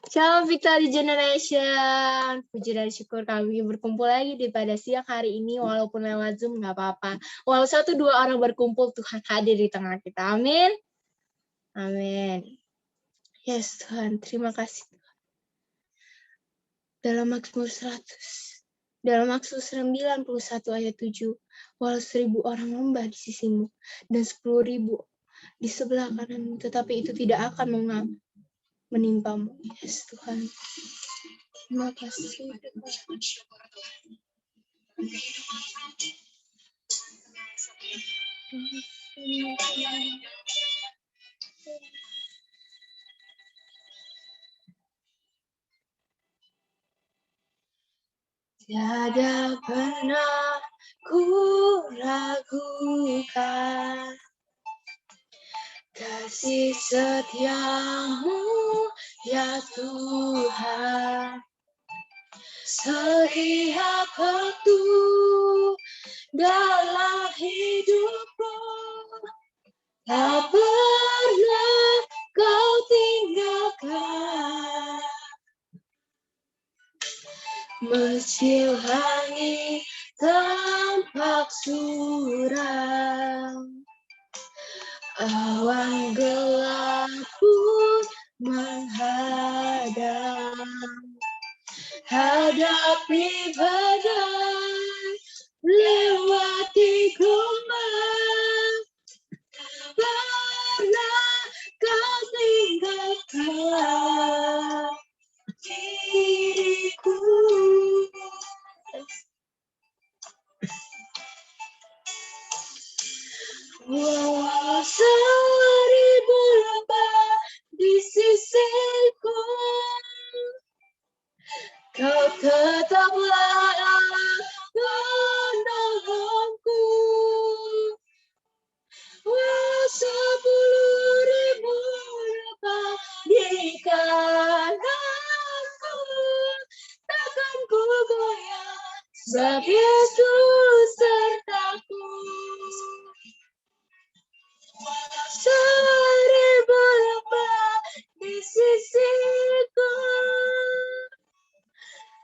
Shalom Victory Generation. Puji dan syukur kami berkumpul lagi pada siang hari ini, walaupun lewat Zoom nggak apa-apa. Walau 1-2 orang berkumpul, Tuhan hadir di tengah kita. Amin. Amin. Yes Tuhan, terima kasih. Dalam Mazmur 91 ayat 7, walau 1000 orang lembah di sisimu dan 10.000 di sebelah kananmu, tetapi itu tidak akan menimpamu. Yes Tuhan. Terima kasih. Tiada pernah ku ragukan kasih setiamu ya Tuhan. Setiap waktu dalam hidupku tak pernah kau tinggalkan. Meski langit tampak suram, awan gelap pun menghadang. Hadapi badai, lewati gelombang, tak pernah kau tinggalkan diriku. Walau 1000 lembah di sisiku, kau tetaplah Allah penolongku. Walau 10.000 lembah di kananku, takkan ku goyah, sebab Yesus sertaku. 1000 lembah di sisiku,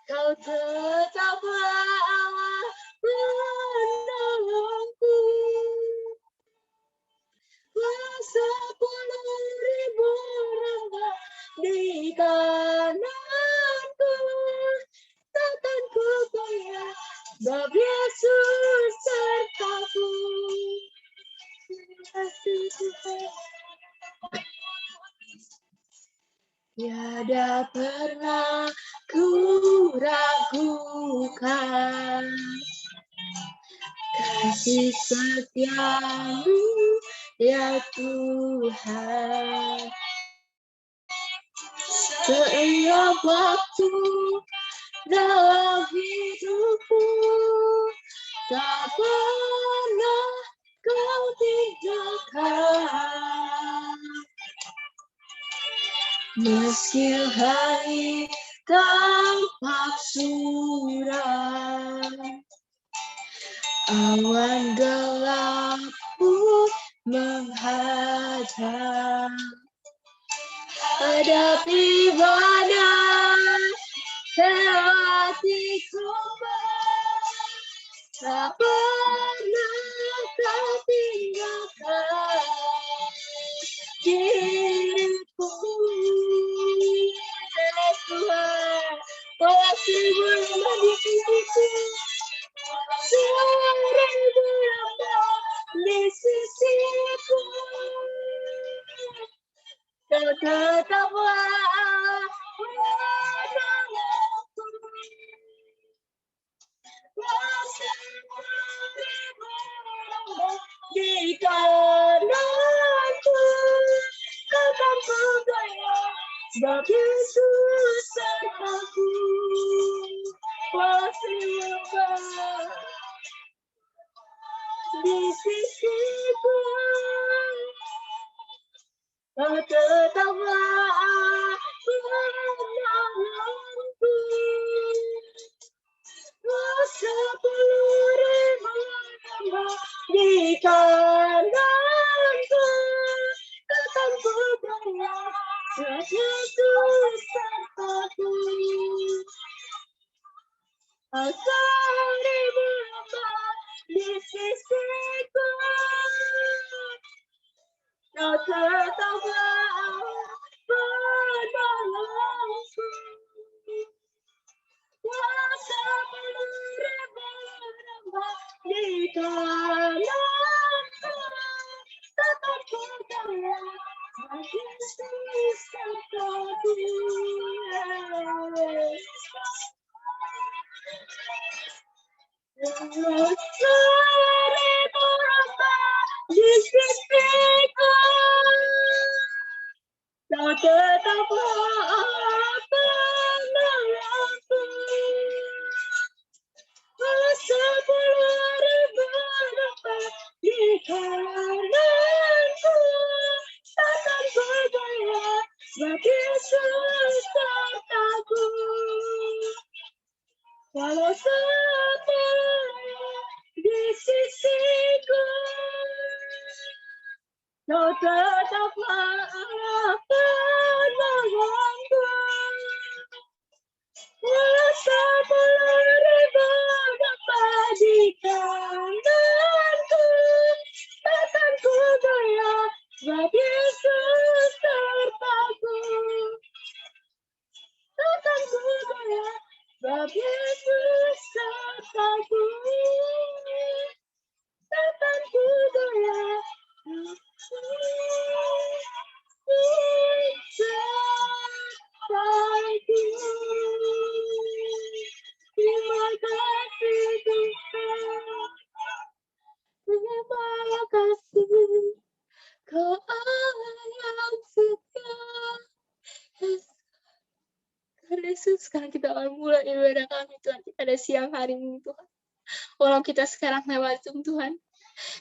kau tetaplah Allah penolongku. Walau 10.000 lembah di kananku, takkan ku goyah, sebab Yesus sertaku. Terima kasih Tuhan. Tiada pernah ku ragukan kasih setiamu ya Tuhan. Setiap waktu dalam hidupku tak pernah kau tinggalkan. Meski hari tampak suram, awan gelap pun menghadang. Hadapi badai, lewati gelombang, tak pernah kau tinggalkan diriku. Tuhan, walau 1000 lembah di sisiku, 1000 lembah di sisiku, kau tetaplah penolongku. Walau 10.000 lembah di kananku, takkan ku goyah, sebab Yesus sertaku. Walau 1000 lembah di sisiku, kau tetaplah penolongku. Walau 10.000 lembah di kananku, takkan ku goyah, sebab Yesus sertaku. Yesus sertaku. Seribu rasa di sisiku, kau tetaplah penolongku. Sepuluh ribu dapat di tanganku, takkan berdaya sebab Yesus sertaku. Walau sepuluh di sisiku, kau tetaplah penolongku. Walau sepuluh ribu dapat di tanganku, takkan ku goyah sebab Yesus sertaku. Takkan ku goyah sebab Yesus sertaku. Takkan ku goyah sertaku. Terima kasih Tuhan. Terima kasih. Kau Allah yang setia. Tuhan Yesus, sekarang kita akan mulai ibadah kami Tuhan pada siang hari ini Tuhan. Walau kita sekarang lewat Zoom Tuhan,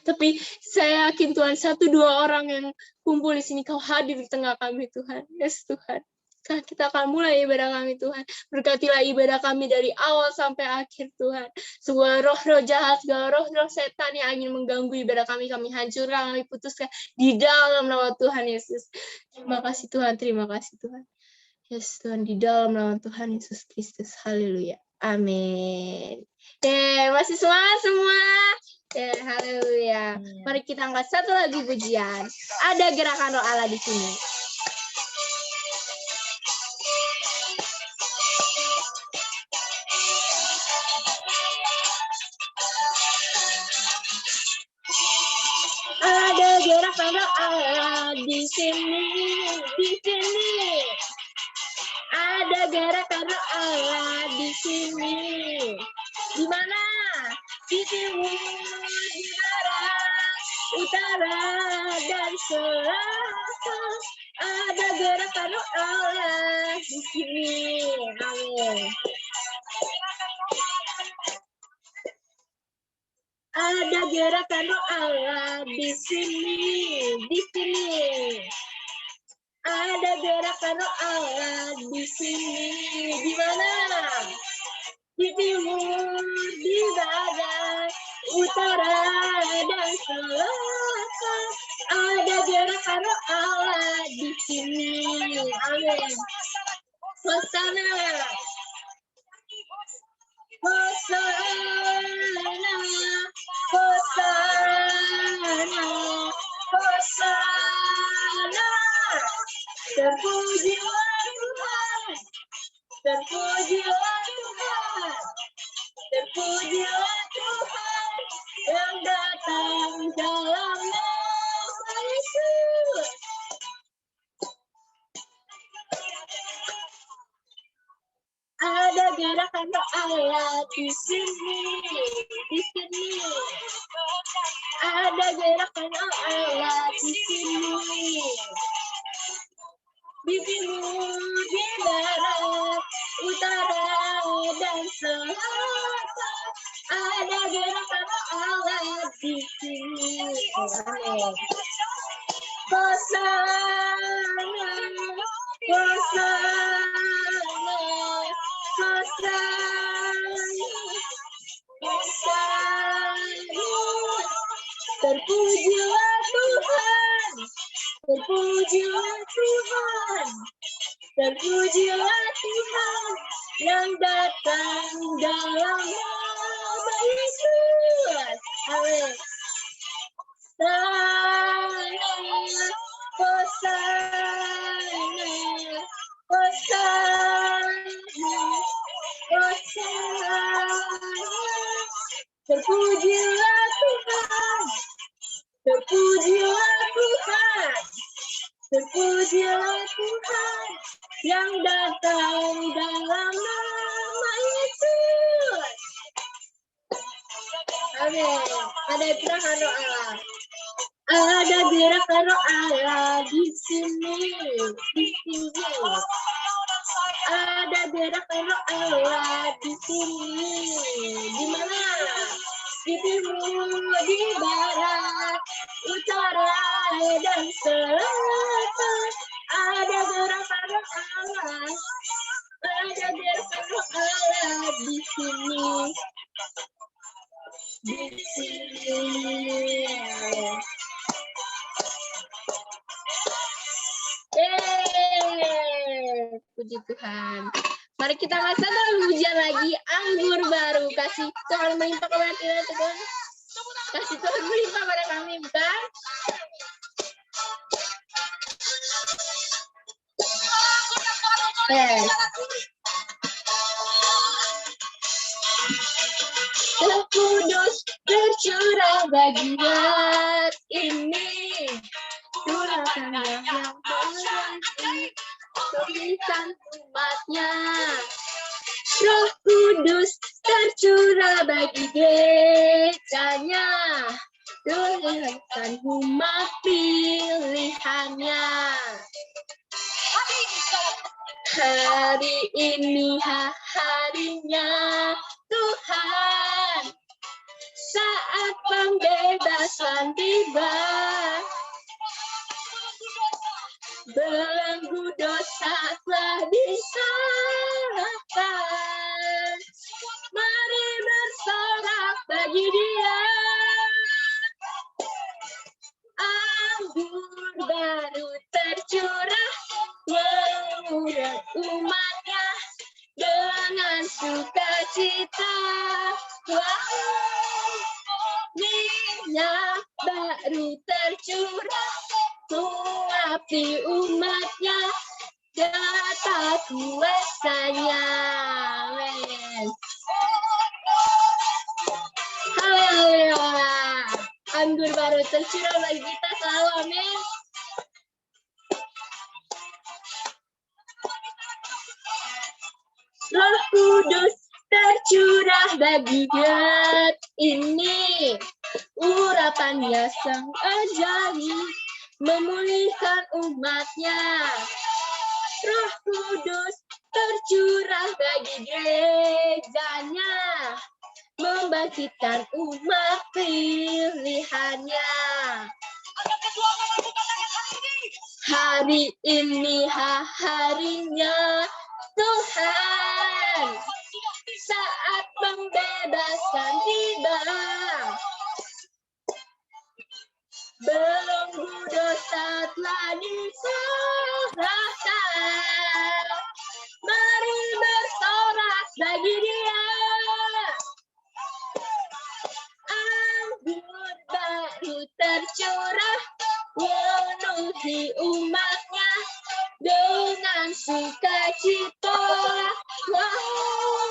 tapi saya yakin Tuhan 1-2 orang yang kumpul di sini Kau hadir di tengah kami Tuhan. Yes Tuhan. Sekarang kita akan mulai ibadah kami Tuhan. Berkatilah ibadah kami dari awal sampai akhir Tuhan. Segala roh-roh jahat, segala roh-roh setan yang ingin mengganggu ibadah kami hancurkan, kami putuskan di dalam nama Tuhan Yesus. Terima kasih Tuhan, terima kasih Tuhan. Yes Tuhan, di dalam nama Tuhan Yesus Kristus. Haleluya. Amin. Masih semangat semua. Haleluya. Mari kita angkat satu lagi pujian. Ada gerakan roh Allah di sini. Ada gerakan roh Allah di sini, di sini. Ada gerakan roh Allah di sini. Di mana? Di timur, di barat, utara, dan selatan. Ada gerakan roh Allah di sini. Amin. Ada gerakan roh Allah di sini, di sini. Ada gerakan roh Allah di sini. Di mana? Di timur, di barat, utara, dan selatan. Ada gerakan roh Allah di sini. Amin. Hosana. Hosana. Hosana. Hosana. Terpujilah Tuhan. Terpujilah Tuhan. Terpujilah Tuhan yang datang dalam nama Yesus. Ada gerakan roh Allah di sini, di sini. Ada gerakan roh Allah di sini. Di timur, di barat, utara, dan selatan. Ada gerakan roh Allah di sini. Amin. Hosana, Hosana, Hosana, Hosana. Terpujilah Tuhan, terpujilah Tuhan, terpujilah Tuhan yang datang dalam nama Yesus. Amin. Hosana, Hosana, Hosana. Terpujilah Tuhan, terpujilah Tuhan, terpujilah terpujilah Tuhan yang datang dalam nama Yesus. Amin. Ada gerakan doa. Ada gerakan doa di sini, di sini. Ada gerakan doa di sini. Di mana? Di timur, di barat, utara, dan selatan. Ada gerakan doa. Ada gerakan doa di sini. Di sini. Yeay, puji Tuhan. Mari kita masuk dalam hujan lagi, anggur baru. Kasih Tuhan melimpah kepada kita, Tuhan. Kasih Tuhan melimpah pada kami, bukan? Roh Kudus tercurah bagi umat ini. Curahkan yang mengerti tulisan umatnya. Roh Kudus tercurah bagi gerejanya. Tulisan umat pilihannya. Hari ini harinya Tuhan, saat pembebasan tiba. Belenggu dosa telah disalahkan. Mari bersorak bagi Dia. Anggur baru tercurah, mengurang umatnya dengan sukacita. Wow, minyak baru tercurah, mengapi umatnya, data kuasanya. Amin. Haleluya. Anggur baru tercurah bagi kita selalu. Amin. Roh Kudus tercurah bagi umat ini. Urapannya sang ajari, memulihkan umatnya. Roh Kudus tercurah bagi gerejanya, membangkitkan umat pilihannya. Hari ini harinya Tuhan, saat pembebasan tiba. Belenggu dosa telah diserahkan. Mari bersorak bagi Dia. Anggur baru tercurah, memenuhi umatnya dengan sukacita. Wow,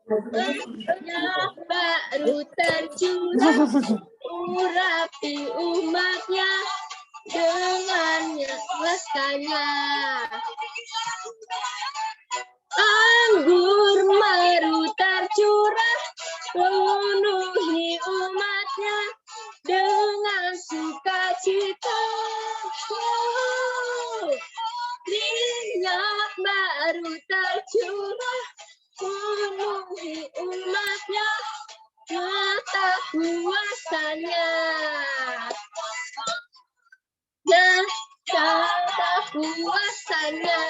minyak baru tercurah, urapi umatnya dengan nyelesainya. Anggur baru tercurah, memenuhi umatnya dengan sukacita. Wow, minyak baru tercurah, memenuhi umatnya, nyata kuasanya. Nyata kuasanya.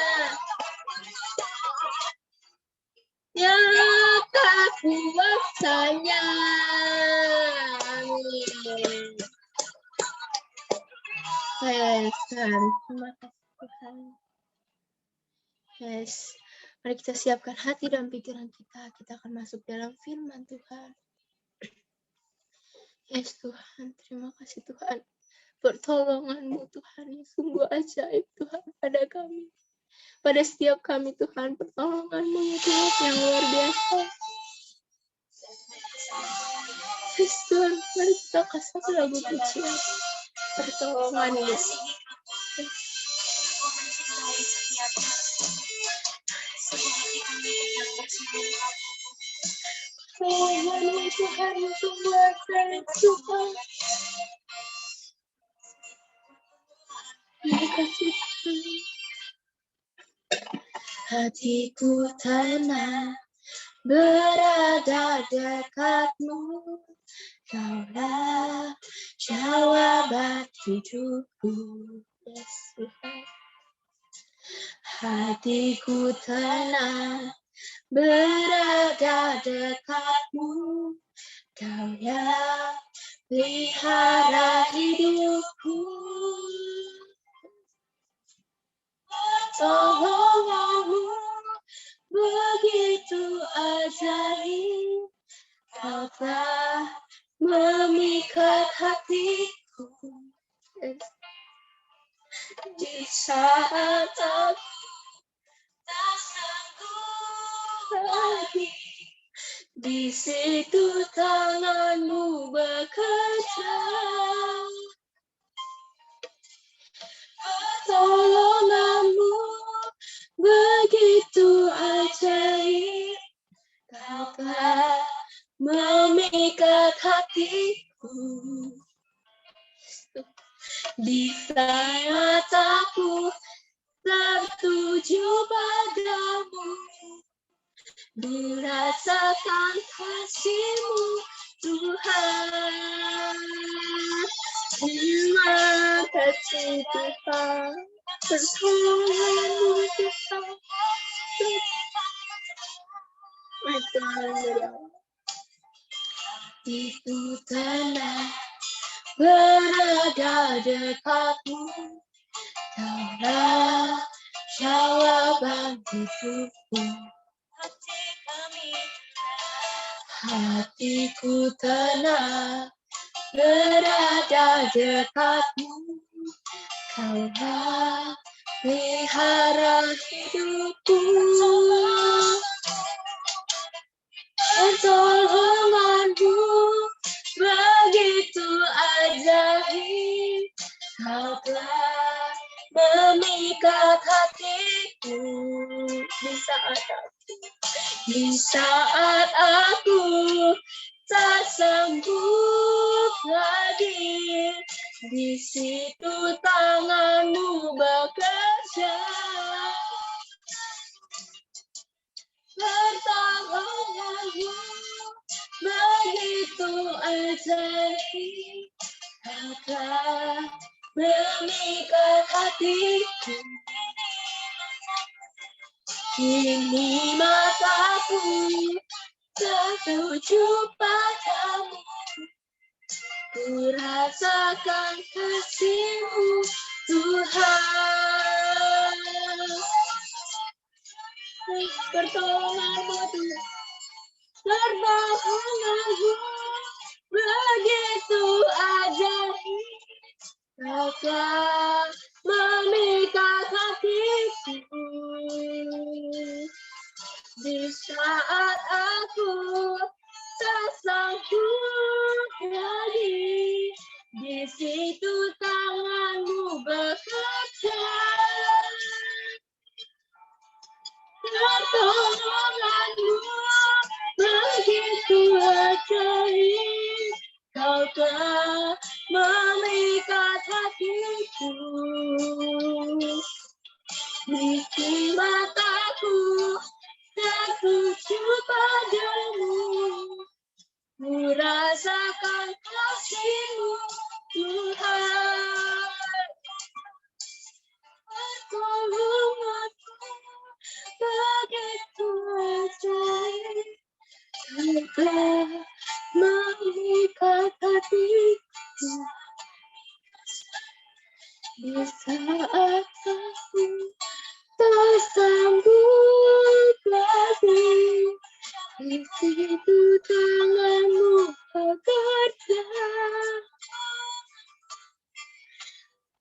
Nyata kuasanya. Amin. Yes, Tuhan. Terima kasih Tuhan. Yes. Mari kita siapkan hati dan pikiran kita. Kita akan masuk dalam firman Tuhan. Yes Tuhan. Terima kasih Tuhan. Pertolongan-Mu Tuhan yang sungguh ajaib Tuhan pada kami. Pada setiap kami Tuhan, pertolongan-Mu ya Tuhan yang luar biasa. Yes Tuhan, mari kita kasih lagu pujian. Pertolongan Yesus. Yes. Tuhan, Tuhan, semua saya Tuhan. Hatiku tenang berada dekatmu, Kaulah jawaban hidupku. Yes, Tuhan. Hatiku tenang berada dekatmu, Kau yang pelihara hidupku. Pertolonganmu begitu ajaib, Kau telah memikat hatiku. Di saat aku tak sanggup lagi, di situ tanganmu bekerja. Pertolonganmu begitu ajaib, Kau telah memikat hatiku. Di saat aku tertuju padamu, merasakan kasih-Mu, Tuhan. Terima kasih Tuhan, pertolongan-Mu Tuhan. Itu tenang berada dekatmu, Kaulah jawaban hidupku. Hatiku tenang berada dekatmu, Kaulah pelihara hidupku. Pertolonganmu begitu ajaib, Kau telah memikat hatiku. Di saat aku tak sanggup lagi, di situ tanganmu bekerja. Pertolonganmu begitu ajaib, Kau telah memikat hatiku. Kini mataku tertuju padamu, ku rasakan kasih-Mu, Tuhan. Pertolongan-Mu, Tuhan. Pertolongan-Mu begitu ajaib, Kau telah memikat hatiku. Di saat aku tak sanggup lagi, di situ tangan-Mu bekerja. Pertolongan-Mu begitu ajaib, Kau telah memikat hatiku. Di mataku tertuju padamu, ku rasakan kasih-Mu, Tuhan. Pertolongan-Mu begitu ajaib, Kau telah memikat hatiku. Di saat aku tak sanggup lagi, di situ tangan-Mu bekerja.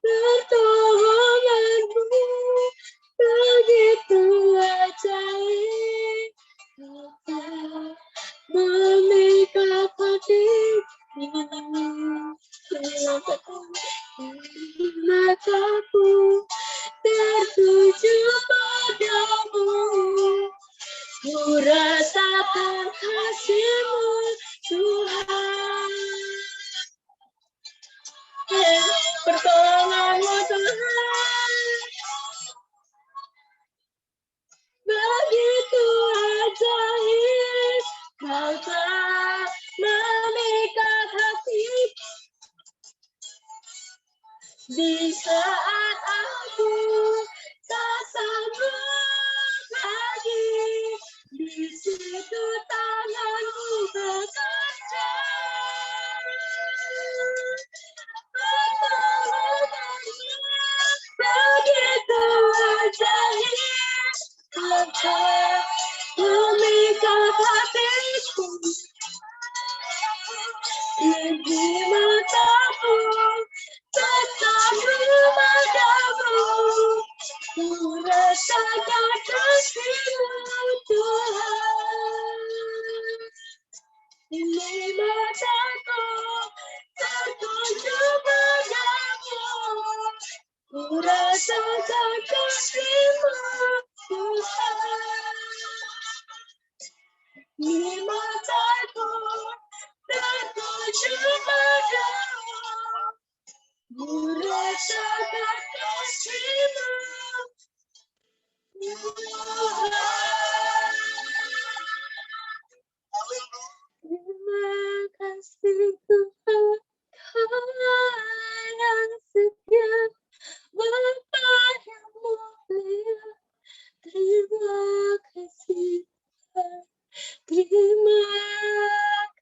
Pertolongan-Mu begitu ajaib, Kau telah memikat hatiku. Mataku tertuju saat aku tak sanggup lagi, di situ tanganmu bekerja. Pertolongannya begitu ajaib, maka memikat hatiku. Di mataku tetap memandangmu, ku rasakan kasih-Mu Tuhan. Di mataku tertuju padamu, ku rasakan kasih-Mu Tuhan. Di mataku tertuju padamu, ku rasakan kasih-Mu Tuhan. Terima kasih Tuhan, Kau yang setia, Bapa yang mulia. Terima kasih Tuhan, terima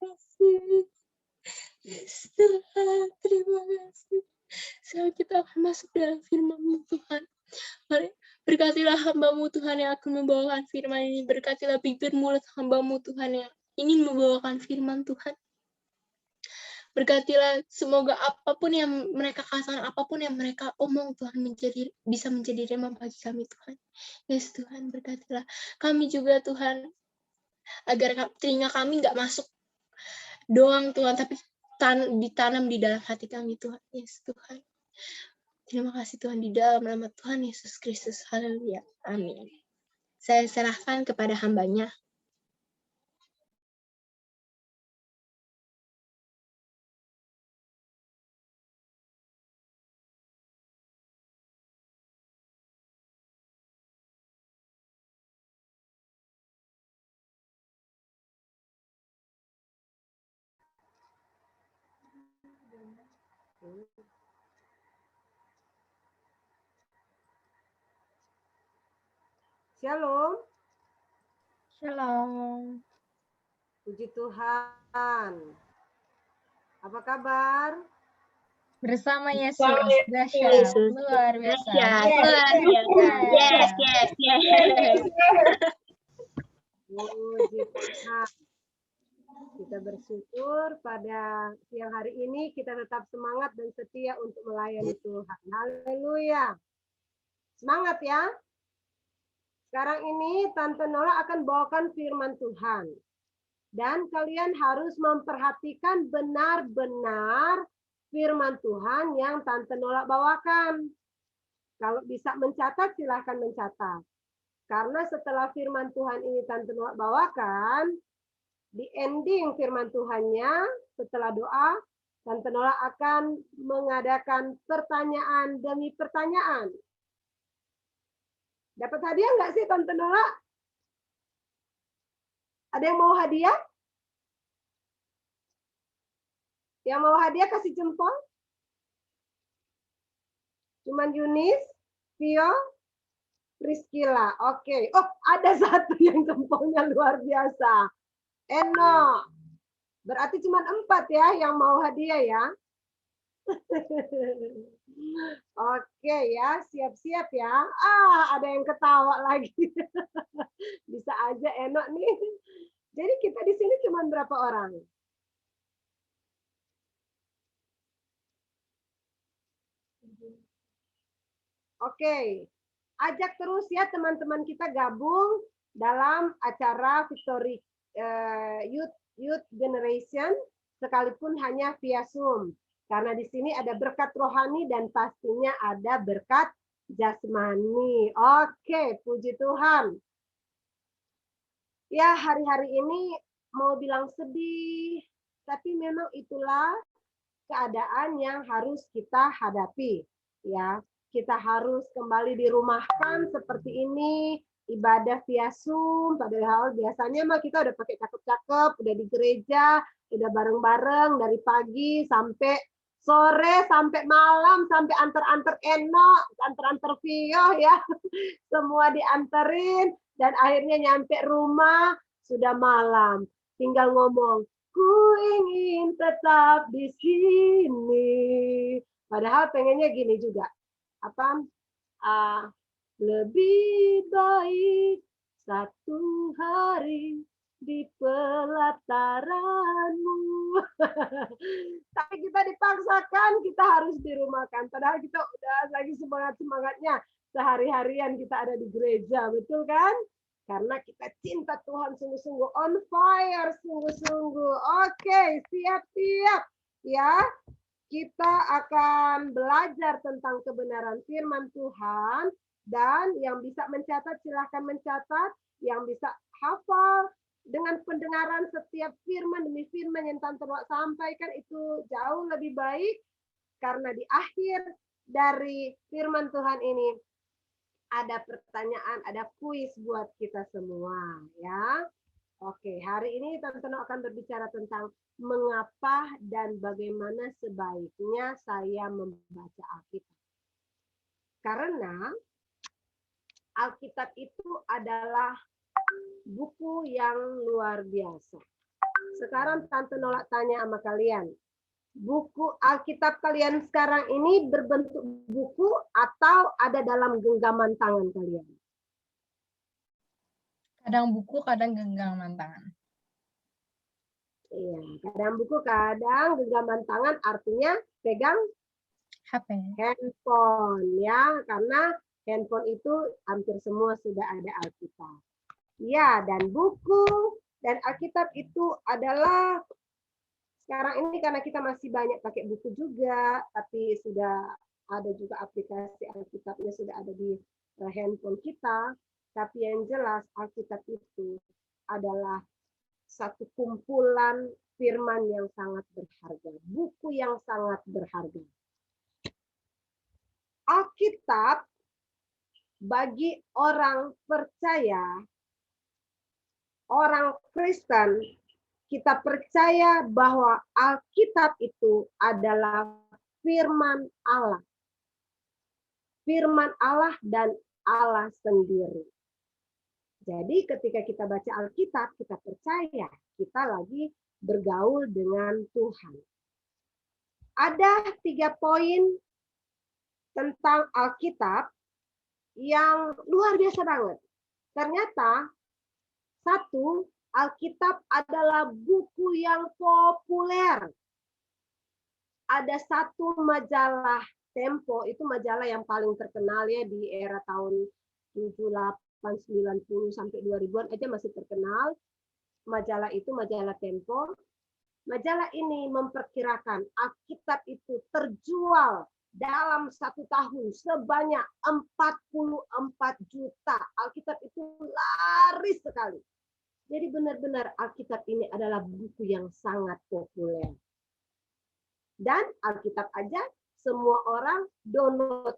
kasih Yesus Tuhan, terima kasih. Sekarang kita akan masuk dalam firman-Mu Tuhan. Mari berkatilah hamba-Mu Tuhan yang akan membawakan firman ini. Berkatilah bibir mulut hamba-Mu Tuhan yang ingin membawakan firman Tuhan. Berkatilah semoga apapun yang mereka katakan, apapun yang mereka omong Tuhan bisa menjadi rema bagi kami Tuhan. Yesus Tuhan, berkatilah kami juga Tuhan, agar telinga kami nggak masuk doang Tuhan, tapi ditanam di dalam hati kami Tuhan. Yesus Tuhan. Terima kasih Tuhan, di dalam nama Tuhan Yesus Kristus. Haleluya. Amin. Saya serahkan kepada hamba-Nya. Shalom. Shalom. Puji Tuhan. Apa kabar? Bersama Yesus. Yesus. Luar biasa. Yes. Puji Tuhan. Kita bersyukur pada siang hari ini kita tetap semangat dan setia untuk melayani Tuhan. Haleluya. Semangat ya. Sekarang ini Tante Nola akan bawakan firman Tuhan. Dan kalian harus memperhatikan benar-benar firman Tuhan yang Tante Nola bawakan. Kalau bisa mencatat, silahkan mencatat. Karena setelah firman Tuhan ini Tante Nola bawakan, di ending firman Tuhannya, setelah doa, Tante Nola akan mengadakan pertanyaan demi pertanyaan. Dapat hadiah nggak sih Tante Nola? Ada yang mau hadiah? Yang mau hadiah kasih jempol. Cuman Yunis, Vio, Priscilla. Oke. Oh, ada satu yang jempolnya luar biasa. Eno. Berarti cuma 4 ya yang mau hadiah ya. Oke ya, siap-siap ya. Ada yang ketawa lagi. Bisa aja Eno nih. Jadi kita di sini cuma berapa orang? Oke. Ajak terus ya teman-teman kita gabung dalam acara Victory Youth Generation, sekalipun hanya via Zoom. Karena di sini ada berkat rohani dan pastinya ada berkat jasmani. Oke, puji Tuhan. Ya, hari-hari ini mau bilang sedih, tapi memang itulah keadaan yang harus kita hadapi. Ya, kita harus kembali dirumahkan seperti ini, ibadah via Zoom, padahal biasanya mah kita udah pakai cakep-cakep, udah di gereja, udah bareng-bareng dari pagi sampai sore sampai malam, sampai antar-antar Eno, antar-antar Vio ya. Semua dianterin dan akhirnya nyampe rumah sudah malam. Tinggal ngomong, ku ingin tetap di sini. Padahal pengennya gini juga. Apa? Lebih baik satu hari di pelataranmu. Tapi kita dipaksakan, kita harus dirumahkan. Padahal kita udah lagi semangat-semangatnya. Sehari-harian kita ada di gereja, betul kan? Karena kita cinta Tuhan sungguh-sungguh, on fire sungguh-sungguh. Oke, siap-siap ya. Kita akan belajar tentang kebenaran firman Tuhan. Dan yang bisa mencatat, silahkan mencatat. Yang bisa hafal dengan pendengaran setiap firman demi firman yang Tante Noa sampaikan itu jauh lebih baik. Karena di akhir dari firman Tuhan ini ada pertanyaan, ada kuis buat kita semua. Ya. Oke, hari ini Tante Noa akan berbicara tentang mengapa dan bagaimana sebaiknya saya membaca Alkitab. Karena Alkitab itu adalah buku yang luar biasa. Sekarang Tante Nola tanya sama kalian, buku Alkitab kalian sekarang ini berbentuk buku atau ada dalam genggaman tangan kalian? Kadang buku, kadang genggaman tangan. Iya, kadang buku, kadang genggaman tangan, artinya pegang HP. handphone ya, karena handphone itu hampir semua sudah ada Alkitab. Ya, dan buku dan Alkitab itu adalah sekarang ini karena kita masih banyak pakai buku juga, tapi sudah ada juga aplikasi Alkitabnya sudah ada di handphone kita. Tapi yang jelas Alkitab itu adalah satu kumpulan firman yang sangat berharga, buku yang sangat berharga. Alkitab bagi orang percaya, orang Kristen, kita percaya bahwa Alkitab itu adalah firman Allah. Firman Allah dan Allah sendiri. Jadi ketika kita baca Alkitab, kita percaya kita lagi bergaul dengan Tuhan. Ada 3 poin tentang Alkitab yang luar biasa banget. Ternyata, 1, Alkitab adalah buku yang populer. Ada 1 majalah Tempo, itu majalah yang paling terkenal ya di era tahun 78, 90 sampai 2000-an aja masih terkenal. Majalah itu majalah Tempo. Majalah ini memperkirakan Alkitab itu terjual dalam 1 tahun sebanyak 44 juta. Alkitab itu laris sekali. Jadi benar-benar Alkitab ini adalah buku yang sangat populer. Dan Alkitab aja semua orang download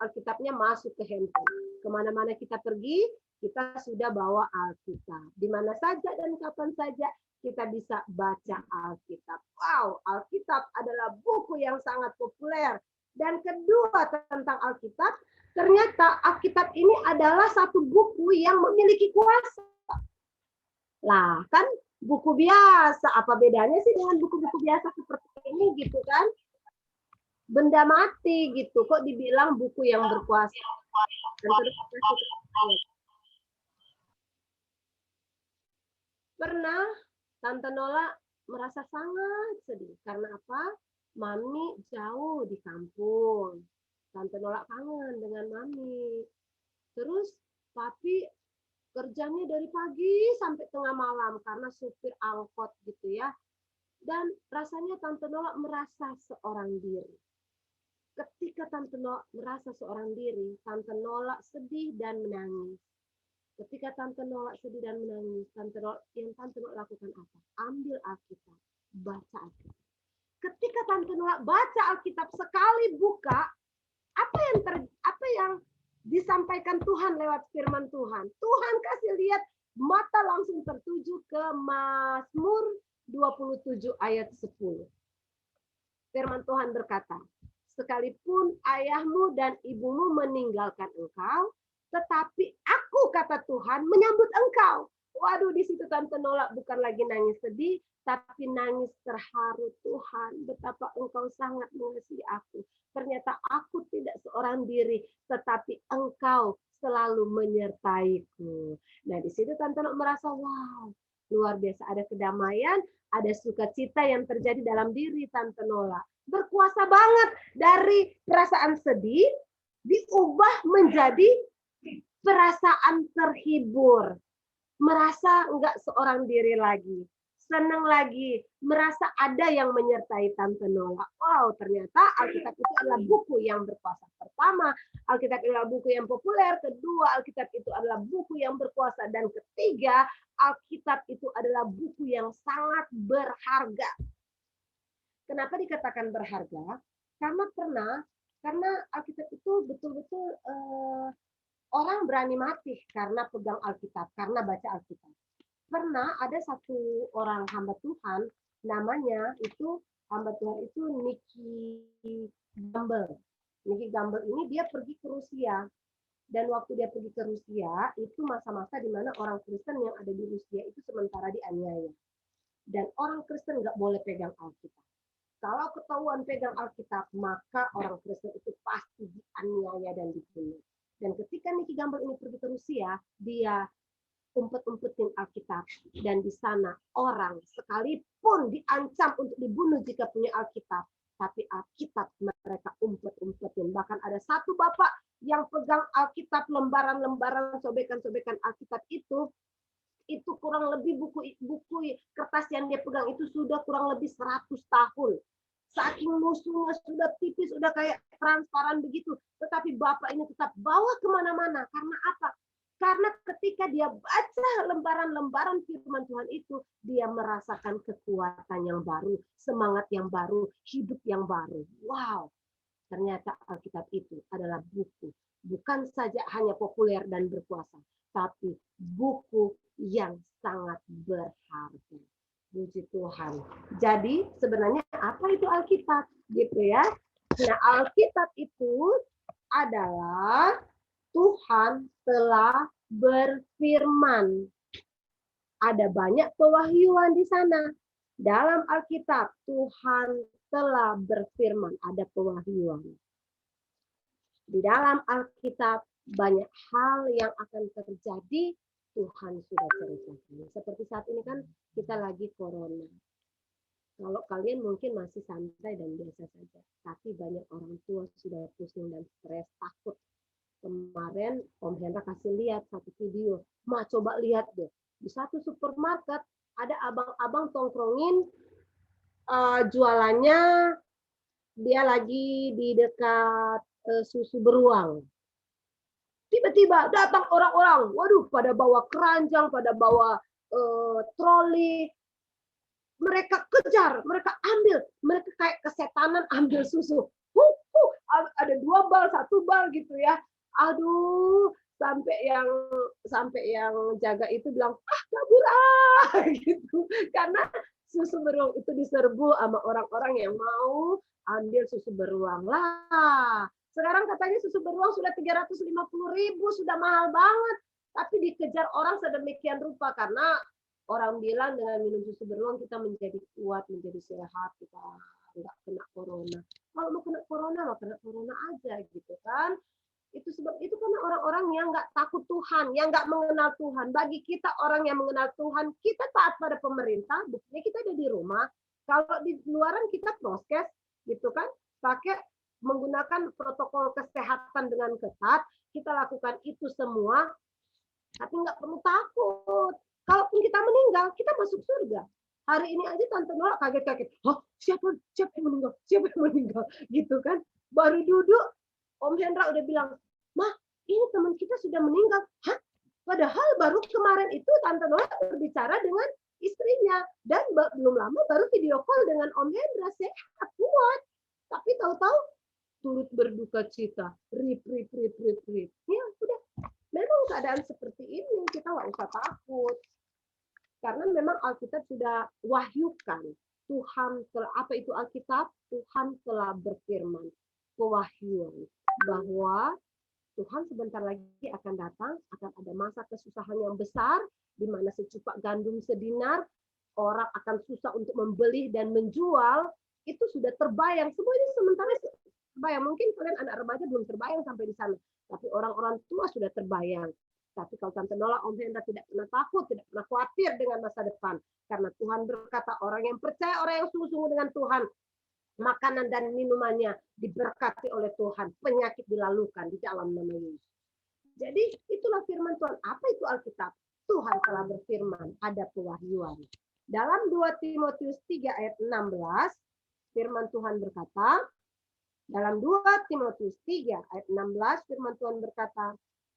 Alkitabnya masuk ke handphone. Kemana-mana kita pergi, kita sudah bawa Alkitab. Di mana saja dan kapan saja kita bisa baca Alkitab. Wow, Alkitab adalah buku yang sangat populer. Dan kedua tentang Alkitab, ternyata Alkitab ini adalah satu buku yang memiliki kuasa. Lah, kan buku biasa, apa bedanya sih dengan buku-buku biasa seperti ini gitu kan? Benda mati gitu, kok dibilang buku yang berkuasa. Dan terus pernah Tante Nola merasa sangat sedih. Karena apa? Mami jauh di kampung. Tante Nola kangen dengan Mami. Terus papi kerjanya dari pagi sampai tengah malam karena supir angkot gitu ya. Dan rasanya Tante Nola merasa seorang diri. Ketika Tante Nola merasa seorang diri, Tante Nola sedih dan menangis. Ketika Tante Nola sedih dan menangis, Tante Nola lakukan apa? Ambil Alkitab, baca Alkitab. Ketika Tante Nola baca Alkitab sekali buka, apa yang disampaikan Tuhan lewat firman Tuhan? Tuhan kasih lihat, mata langsung tertuju ke Mazmur 27 ayat 10. firman Tuhan berkata, sekalipun ayahmu dan ibumu meninggalkan engkau, tetapi aku, kata Tuhan, menyambut engkau. Waduh, di situ Tante Nola bukan lagi nangis sedih, tapi nangis terharu. Tuhan, betapa engkau sangat mengasihi aku. Ternyata aku tidak seorang diri, tetapi engkau selalu menyertaiku. Nah, di situ Tante Nola merasa, wow, luar biasa, ada kedamaian, ada sukacita yang terjadi dalam diri Tante Nola. Berkuasa banget dari perasaan sedih diubah menjadi perasaan terhibur, merasa enggak seorang diri lagi, senang lagi, merasa ada yang menyertai Tante Nola. Wow, ternyata Alkitab itu adalah buku yang berkuasa. Pertama, Alkitab adalah buku yang populer. Kedua, Alkitab itu adalah buku yang berkuasa. Dan ketiga, Alkitab itu adalah buku yang sangat berharga. Kenapa dikatakan berharga? Karena Alkitab itu betul-betul orang berani mati karena pegang Alkitab, karena baca Alkitab. Pernah ada satu orang hamba Tuhan, namanya itu hamba Tuhan itu Nicky Gamble. Nicky Gamble ini dia pergi ke Rusia. Dan waktu dia pergi ke Rusia, itu masa-masa di mana orang Kristen yang ada di Rusia itu sementara dianiaya. Dan orang Kristen nggak boleh pegang Alkitab. Kalau ketahuan pegang Alkitab, maka orang Kristen itu pasti dianiaya dan dibunuh. Dan ketika Nicky Gamble ini pergi ke Rusia, dia umpet-umpetin Alkitab. Dan di sana orang sekalipun diancam untuk dibunuh jika punya Alkitab, tapi Alkitab mereka umpet-umpetin. Bahkan ada satu bapak yang pegang Alkitab, lembaran-lembaran, sobekan-sobekan Alkitab itu kurang lebih buku kertas yang dia pegang itu sudah kurang lebih 100 tahun. Saking musuhnya sudah tipis, sudah kayak transparan begitu. Tetapi Bapak ini tetap bawa kemana-mana. Karena apa? Karena ketika dia baca lembaran-lembaran firman Tuhan itu, dia merasakan kekuatan yang baru, semangat yang baru, hidup yang baru. Wow, ternyata Alkitab itu adalah buku. Bukan saja hanya populer dan berkuasa, tapi buku yang sangat berharga. Puji Tuhan. Jadi sebenarnya apa itu Alkitab? Gitu ya. Nah, Alkitab itu adalah Tuhan telah berfirman. Ada banyak pewahyuan di sana. Dalam Alkitab Tuhan telah berfirman, ada pewahyuan. Di dalam Alkitab banyak hal yang akan terjadi, Tuhan sudah ceritakan. Seperti saat ini kan kita lagi corona. Kalau kalian mungkin masih santai dan biasa saja, tapi banyak orang tua sudah pusing dan stres, takut. Kemarin Om Hendra kasih lihat satu video, Ma coba lihat deh, di satu supermarket ada abang-abang tongkrongin jualannya, dia lagi di dekat susu beruang. Tiba-tiba datang orang-orang, waduh, pada bawa keranjang, pada bawa troli. Mereka kejar, mereka ambil, mereka kayak kesetanan ambil susu. Ada 2 bal, 1 bal gitu ya. Aduh, sampai yang jaga itu bilang, kabur gitu. Karena susu beruang itu diserbu sama orang-orang yang mau ambil susu beruang lah. Sekarang katanya susu beruang sudah 350.000, sudah mahal banget. Tapi dikejar orang sedemikian rupa karena orang bilang dengan minum susu beruang kita menjadi kuat, menjadi sehat, kita nggak kena corona. Kalau mau kena corona, mah kena corona aja gitu kan. Itu sebab itu karena orang-orang yang nggak takut Tuhan, yang nggak mengenal Tuhan. Bagi kita orang yang mengenal Tuhan, kita taat pada pemerintah, buktinya kita ada di rumah. Kalau di luaran kita prokes gitu kan, pakai menggunakan protokol kesehatan dengan ketat, kita lakukan itu semua, tapi nggak perlu takut. Kalaupun kita meninggal, kita masuk surga. Hari ini aja Tante Nola kaget-kaget. Siapa yang meninggal? Siapa yang meninggal? Gitu kan. Baru duduk, Om Hendra udah bilang, Ma, ini teman kita sudah meninggal. Hah? Padahal baru kemarin itu Tante Nola berbicara dengan istrinya. Dan belum lama baru video call dengan Om Hendra. Sehat, kuat. Tapi tahu-tahu turut berduka cita. Rip. Ya, udah. Memang keadaan seperti ini, kita nggak usah takut. Karena memang Alkitab sudah wahyukan. apa itu Alkitab? Tuhan telah berfirman, pewahyuan, bahwa Tuhan sebentar lagi akan datang, akan ada masa kesusahan yang besar, di mana secupak gandum sedinar, orang akan susah untuk membeli dan menjual, itu sudah terbayang. Semua ini sementara terbayang. Mungkin kalian anak remaja belum terbayang sampai di sana, tapi orang-orang tua sudah terbayang. Tapi kalau Tante Nola, Om Hendra tidak pernah takut, tidak pernah khawatir dengan masa depan. Karena Tuhan berkata, orang yang percaya, orang yang sungguh-sungguh dengan Tuhan, makanan dan minumannya diberkati oleh Tuhan, penyakit dilalukan di dalam nama Yesus. Jadi itulah firman Tuhan. Apa itu Alkitab? Tuhan telah berfirman, ada pewahyuan. Dalam 2 Timotius 3 ayat 16, firman Tuhan berkata, dalam 2 Timotius 3 ayat 16, firman Tuhan berkata,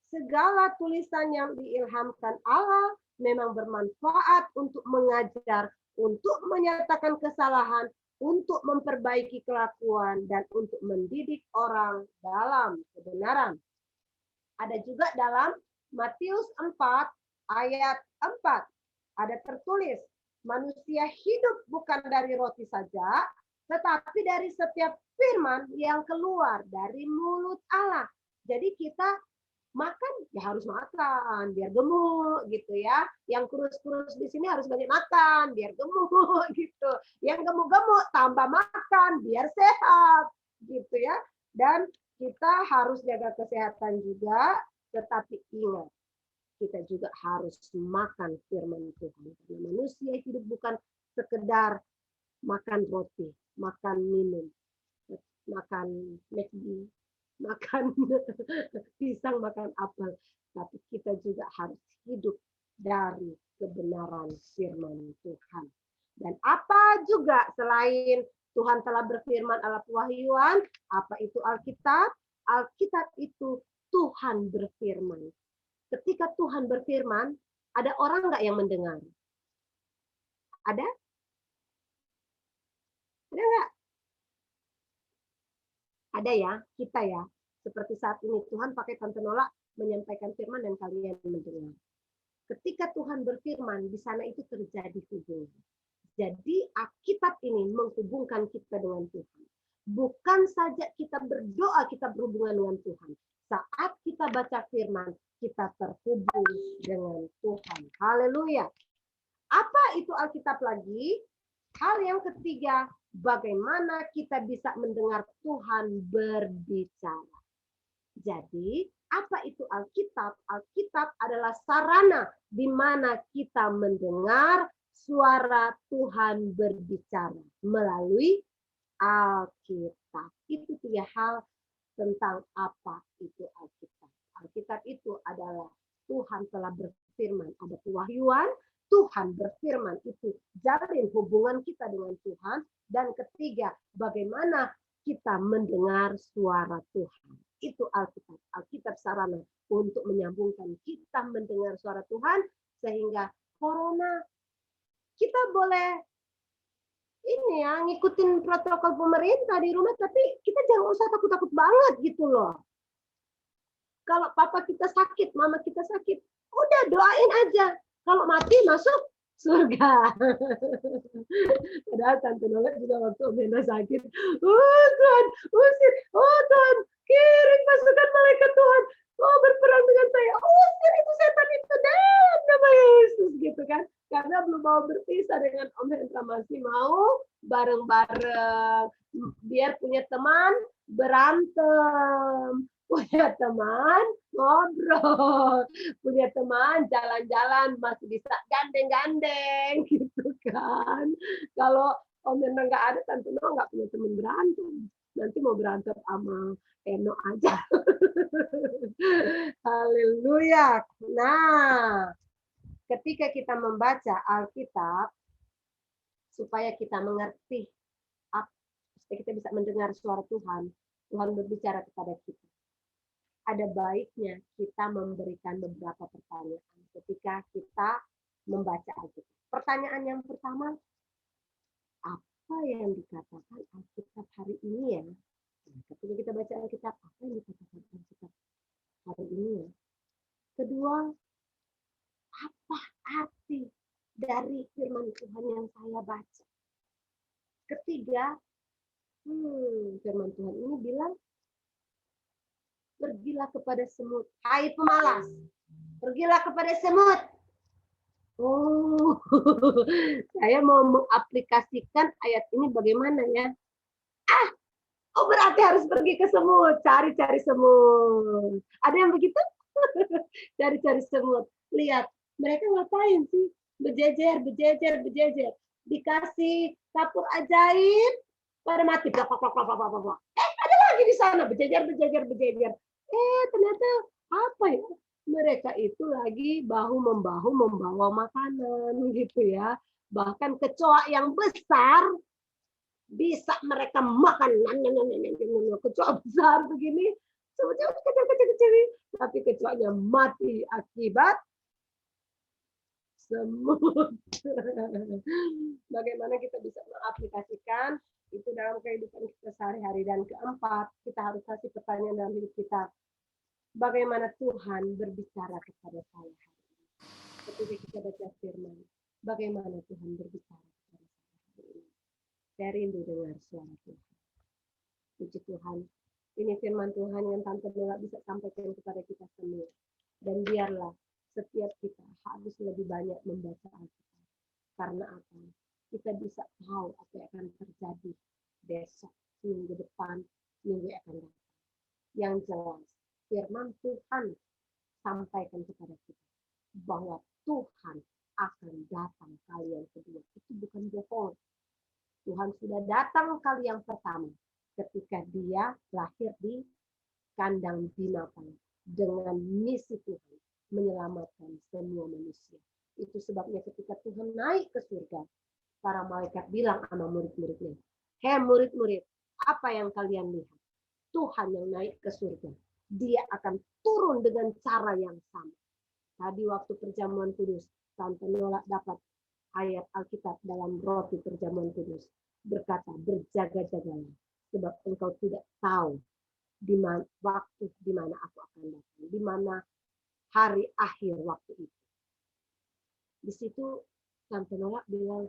segala tulisan yang diilhamkan Allah memang bermanfaat untuk mengajar, untuk menyatakan kesalahan, untuk memperbaiki kelakuan, dan untuk mendidik orang dalam kebenaran. Ada juga dalam Matius 4 ayat 4. Ada tertulis, manusia hidup bukan dari roti saja, tetapi dari setiap firman yang keluar dari mulut Allah. Jadi kita makan ya harus makan biar gemuk gitu ya. Yang kurus-kurus di sini harus banyak makan biar gemuk gitu. Yang gemuk-gemuk tambah makan biar sehat gitu ya. Dan kita harus jaga kesehatan juga, tetapi ingat kita juga harus makan firman Tuhan. Karena manusia hidup bukan sekedar makan roti, makan minum, makan McD, makan pisang, makan apel, tapi kita juga harus hidup dari kebenaran firman Tuhan. Dan apa juga selain Tuhan telah berfirman ala pewahyuan, apa itu Alkitab? Alkitab itu Tuhan berfirman. Ketika Tuhan berfirman, ada orang nggak yang mendengar? Ada? Ada nggak? Ada ya, kita ya. Seperti saat ini Tuhan pakai Tante Nola menyampaikan firman dan kalian mendengar. Ketika Tuhan berfirman, di sana itu terjadi hubungan. Jadi Alkitab ini menghubungkan kita dengan Tuhan. Bukan saja kita berdoa, kita berhubungan dengan Tuhan. Saat kita baca firman, kita terhubung dengan Tuhan. Haleluya. Apa itu Alkitab lagi? Hal yang ketiga, bagaimana kita bisa mendengar Tuhan berbicara. Jadi, apa itu Alkitab? Alkitab adalah sarana di mana kita mendengar suara Tuhan berbicara melalui Alkitab. Itu 3 hal tentang apa itu Alkitab. Alkitab itu adalah Tuhan telah berfirman, ada pewahyuan, Tuhan berfirman itu jalin hubungan kita dengan Tuhan. Dan ketiga, bagaimana kita mendengar suara Tuhan. Itu Alkitab. Alkitab sarana untuk menyambungkan kita mendengar suara Tuhan. Sehingga corona, kita boleh ini ya, ngikutin protokol pemerintah di rumah, tapi kita jangan usah takut-takut banget gitu loh. Kalau papa kita sakit, mama kita sakit, udah doain aja. Kalau mati masuk surga. Padahal Tante Nola juga waktu Om Hendra sakit, oh Tuhan, usir, oh Tuhan, kirim pasukan malaikat Tuhan, oh berperang dengan saya, usir itu setan itu dalam nama Yesus gitu kan. Karena belum mau berpisah dengan Om Hendra, masih mau bareng-bareng. Biar punya teman berantem, punya teman ngobrol, punya teman jalan-jalan, masih bisa gandeng-gandeng gitu kan. Kalau Om Hendra nggak ada, Tante Nola nggak punya teman berantem. Nanti mau berantem sama Eno aja. Haleluya. Nah, ketika kita membaca Alkitab, supaya kita mengerti, supaya kita bisa mendengar suara Tuhan, Tuhan berbicara kepada kita. Ada baiknya kita memberikan beberapa pertanyaan ketika kita membaca Alkitab. Pertanyaan yang pertama, apa yang dikatakan Alkitab hari ini ya? Ketika kita baca Alkitab, apa yang dikatakan Alkitab hari ini ya? Kedua, apa arti dari firman Tuhan yang saya baca? Ketiga, firman Tuhan ini bilang, pergilah kepada semut. Hai pemalas, pergilah kepada semut. Oh, saya mau mengaplikasikan ayat ini bagaimana ya? Oh berarti harus pergi ke semut, cari-cari semut. Ada yang begitu? Cari-cari semut. Lihat, mereka ngapain sih? Berjejer, berjejer, berjejer. Dikasih kapur ajaib, pada mati. Plak, plak, plak, plak, plak, plak, plak. Ada lagi di sana, berjejer, berjejer, berjejer. Ternyata apa ya? Mereka itu lagi bahu-membahu membawa makanan gitu ya. Bahkan kecoa yang besar bisa mereka makan. Kecoa besar begini, kecil-kecil, tapi kecoanya mati akibat semut. Bagaimana kita bisa mengaplikasikan itu dalam kehidupan kita sehari-hari. Dan keempat, kita harus kasih pertanyaan dalam hidup kita. Bagaimana Tuhan berbicara kepada saya hari ini? Ketika kita baca firman, bagaimana Tuhan berbicara kepada saya hari ini? Saya rindu dengar suara Tuhan. Puji Tuhan. Ini firman Tuhan yang Tante Nola bisa sampaikan kepada kita semua. Dan biarlah setiap kita harus lebih banyak membaca Alkitab. Karena apa? Kita bisa tahu apa yang akan terjadi besok, minggu depan, minggu yang akan datang. Yang jelas, firman Tuhan sampaikan kepada kita bahwa Tuhan akan datang kali yang kedua. Itu bukan bohong. Tuhan sudah datang kali yang pertama ketika dia lahir di kandang binatang dengan misi Tuhan menyelamatkan semua manusia. Itu sebabnya ketika Tuhan naik ke surga, para malaikat bilang sama murid-muridnya, "Hei murid-murid, apa yang kalian lihat? Tuhan yang naik ke surga. Dia akan turun dengan cara yang sama." Tadi waktu perjamuan kudus, Tante Nola dapat ayat Alkitab dalam roti perjamuan kudus. Berkata, berjaga-jagalah, sebab engkau tidak tahu di mana waktu di mana aku akan datang, di mana hari akhir waktu itu. Di situ Tante Nola bilang,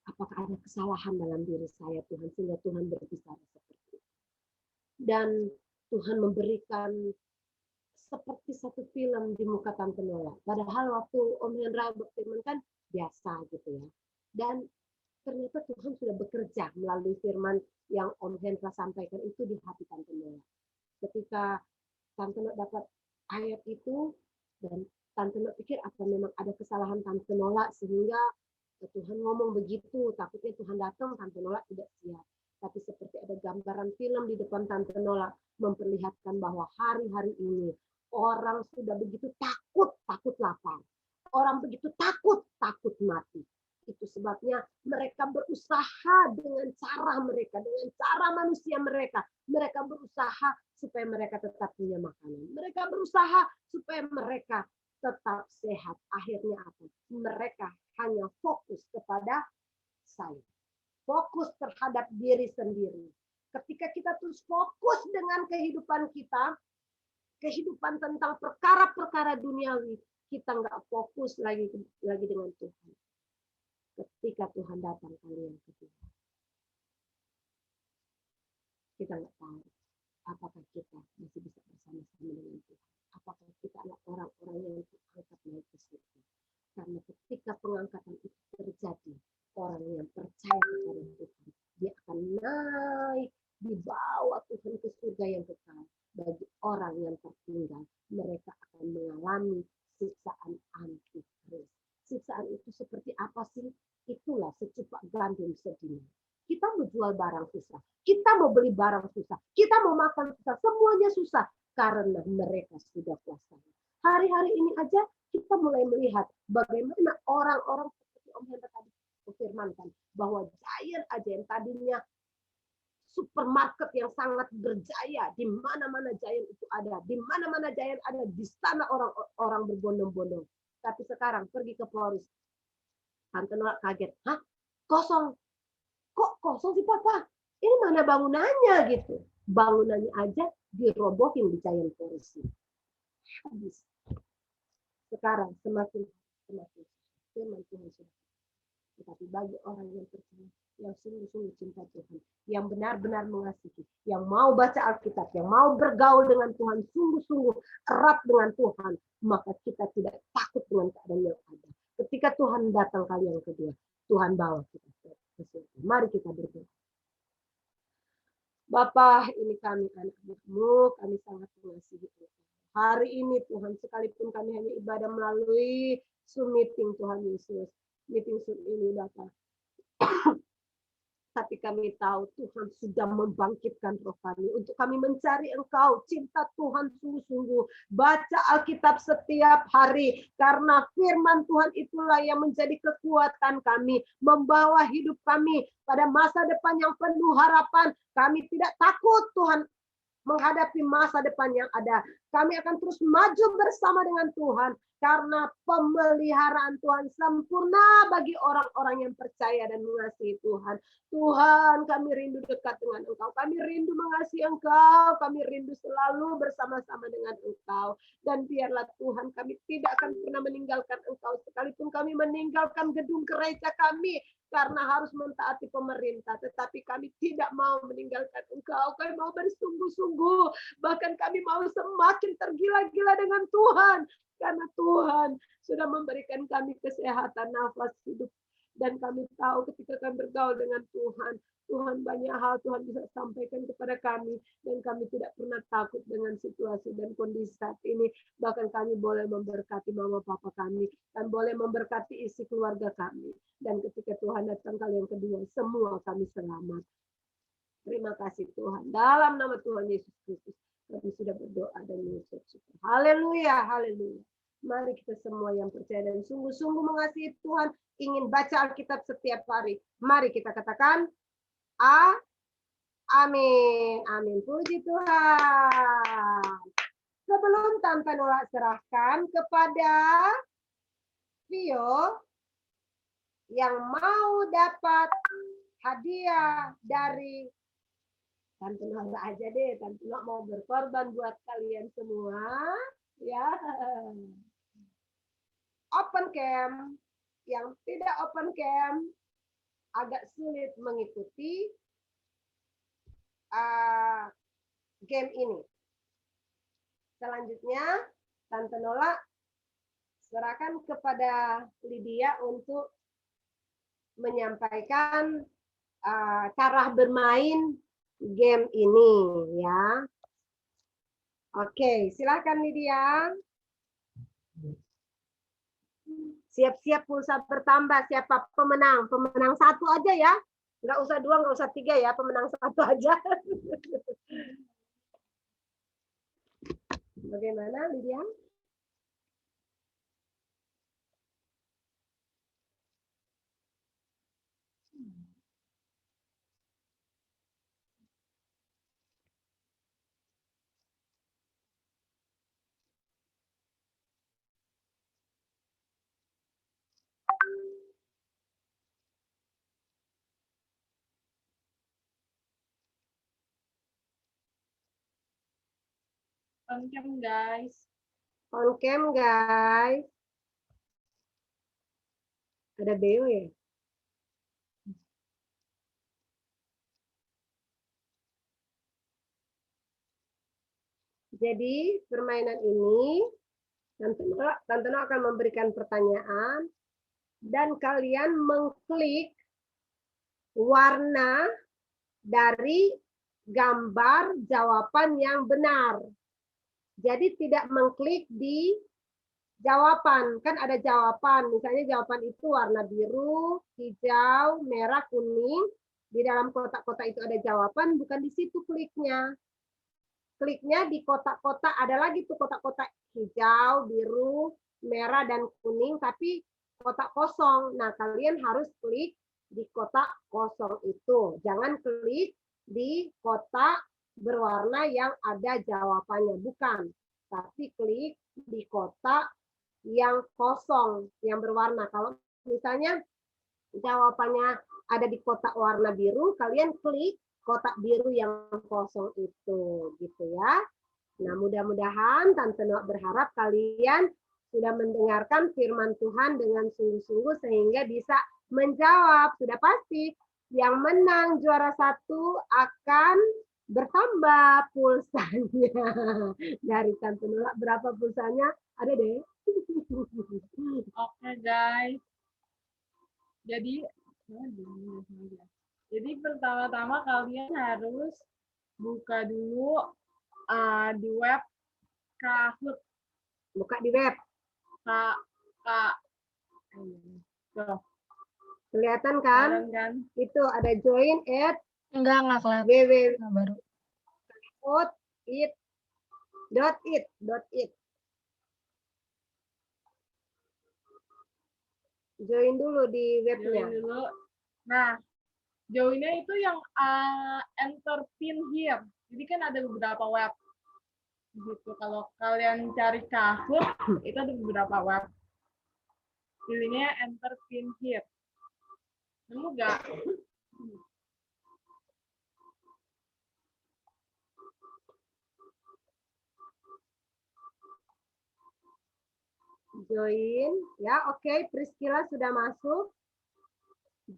apakah ada kesalahan dalam diri saya Tuhan sehingga Tuhan berbicara seperti itu. Dan Tuhan memberikan seperti satu film di muka Tante Nola. Padahal waktu Om Hendra berfirman kan biasa gitu ya. Dan ternyata Tuhan sudah bekerja melalui firman yang Om Hendra sampaikan itu di hati Tante Nola. Ketika Tante Nola dapat ayat itu, dan Tante Nola pikir apa memang ada kesalahan Tante Nola sehingga Tuhan ngomong begitu, takutnya Tuhan datang, Tante Nola tidak siap. Tapi seperti ada gambaran film di depan Tante Nola memperlihatkan bahwa hari-hari ini orang sudah begitu takut lapar. Orang begitu takut mati. Itu sebabnya mereka berusaha dengan cara mereka, dengan cara manusia mereka. Mereka berusaha supaya mereka tetap punya makanan. Mereka berusaha supaya mereka tetap sehat. Akhirnya apa? Mereka hanya fokus kepada saya. Fokus terhadap diri sendiri. Ketika kita terus fokus dengan kehidupan kita, kehidupan tentang perkara-perkara duniawi, kita nggak fokus lagi dengan Tuhan. Ketika Tuhan datang kali yang kedua, kita nggak tahu apakah kita masih bisa bersama-sama dengan Tuhan. Apakah kita adalah orang-orang yang diangkat naik ke surga. Karena ketika pengangkatan itu terjadi, orang yang percaya kepada Tuhan, dia akan naik dibawa Tuhan ke surga yang kekal. Bagi orang yang tertinggal, mereka akan mengalami siksaan antikris. Siksaan itu seperti apa sih? Itulah secupak gandum sedina. Kita mau jual barang susah, kita mau beli barang susah, kita mau makan susah, semuanya susah karena mereka sudah kuasa. Hari-hari ini aja kita mulai melihat bagaimana orang-orang seperti Om Hendra tadi firmankan bahwa giant aja yang tadinya supermarket yang sangat berjaya, di mana-mana giant itu ada, di mana-mana giant ada, di sana orang berbondong-bondong. Tapi sekarang pergi ke Flores, Tante Nola kaget, hah? Kosong. Kok kosong sih Papa? Ini mana bangunannya gitu? Bangunannya aja dirobohin di Giant Forest. Habis. Sekarang semakin firman Tuhan sudah. Tetapi bagi orang yang percaya, yang sungguh-sungguh cinta Tuhan, yang benar-benar mengasihi, yang mau baca Alkitab, yang mau bergaul dengan Tuhan, sungguh-sungguh erat dengan Tuhan, maka kita tidak takut dengan keadaan yang ada. Ketika Tuhan datang kali yang kedua, Tuhan bawa kita ke surga. Mari kita berdoa. Bapa, ini kami anak-anak-Mu, kami sangat mengasihi Tuhan. Hari ini Tuhan, sekalipun kami hanya ibadah melalui Zoom meeting Tuhan Yesus, meeting Zoom ini Bapa. Tapi kami tahu Tuhan sudah membangkitkan roh kami untuk kami mencari Engkau, cinta Tuhan sungguh-sungguh, baca Alkitab setiap hari, karena firman Tuhan itulah yang menjadi kekuatan kami, membawa hidup kami pada masa depan yang penuh harapan. Kami tidak takut Tuhan menghadapi masa depan yang ada. Kami akan terus maju bersama dengan Tuhan, karena pemeliharaan Tuhan sempurna bagi orang-orang yang percaya dan mengasihi Tuhan. Tuhan, kami rindu dekat dengan Engkau. Kami rindu mengasihi Engkau. Kami rindu selalu bersama-sama dengan Engkau. Dan biarlah Tuhan, kami tidak akan pernah meninggalkan Engkau. Sekalipun kami meninggalkan gedung gereja kami, karena harus mentaati pemerintah. Tetapi kami tidak mau meninggalkan Engkau. Kami mau bersungguh-sungguh. Bahkan kami mau semakin tergila-gila dengan Tuhan. Karena Tuhan sudah memberikan kami kesehatan nafas hidup. Dan kami tahu ketika kami bergaul dengan Tuhan, Tuhan banyak hal Tuhan bisa sampaikan kepada kami. Dan kami tidak pernah takut dengan situasi dan kondisi saat ini. Bahkan kami boleh memberkati mama papa kami. Dan boleh memberkati isi keluarga kami. Dan ketika Tuhan datang kali yang kedua, semua kami selamat. Terima kasih Tuhan. Dalam nama Tuhan Yesus Kristus, kami sudah berdoa dan mengucap syukur. Haleluya, haleluya. Mari kita semua yang percaya dan sungguh-sungguh mengasihi Tuhan, ingin baca Alkitab setiap hari. Mari kita katakan, amin. Amin. Puji Tuhan. Sebelum Tante Nola serahkan kepada Vio yang mau dapat hadiah dari Tante Nola aja deh. Tante Nola mau berkorban buat kalian semua. Ya. Open cam, yang tidak open cam agak sulit mengikuti game ini. Selanjutnya, Tante Nola serahkan kepada Lydia untuk menyampaikan cara bermain game ini, ya. Oke, silakan Lydia. Siap-siap pulsa bertambah. Siapa pemenang? Pemenang satu aja ya. Nggak usah dua, nggak usah tiga ya. Pemenang satu aja. Bagaimana, Lydia? On cam, guys. On cam, guys. Ada Beo ya? Jadi permainan ini Tante Nola akan memberikan pertanyaan dan kalian mengklik warna dari gambar jawaban yang benar. Jadi tidak mengklik di jawaban, kan ada jawaban, misalnya jawaban itu warna biru, hijau, merah, kuning. Di dalam kotak-kotak itu ada jawaban, bukan di situ kliknya. Kliknya di kotak-kotak, ada lagi tuh kotak-kotak hijau, biru, merah, dan kuning, tapi kotak kosong. Nah, kalian harus klik di kotak kosong itu. Jangan klik di kotak berwarna yang ada jawabannya, bukan. Tapi klik di kotak yang kosong, yang berwarna. Kalau misalnya jawabannya ada di kotak warna biru, kalian klik kotak biru yang kosong itu, gitu ya. Nah, mudah-mudahan Tante Noa berharap kalian sudah mendengarkan firman Tuhan dengan sungguh-sungguh sehingga bisa menjawab. Sudah pasti. Yang menang juara 1 akan bertambah pulsanya. Dari Tante Nola berapa pulsanya? Ada deh. Oke, guys. Jadi pertama-tama kalian harus buka dulu di web Kahoot. Buka di web. Tuh, Kelihatan kan? kan? Itu ada join at Enggak kelihatan. www.it.it. Nah, baru. Join dulu di webnya. Join dulu. Nah, joinnya itu yang enter pin here. Jadi kan ada beberapa web. Gitu. Kalau kalian cari Kahoot, itu ada beberapa web. Pilihnya enter pin here. Nemu nggak? Join, ya oke. Priscilla sudah masuk.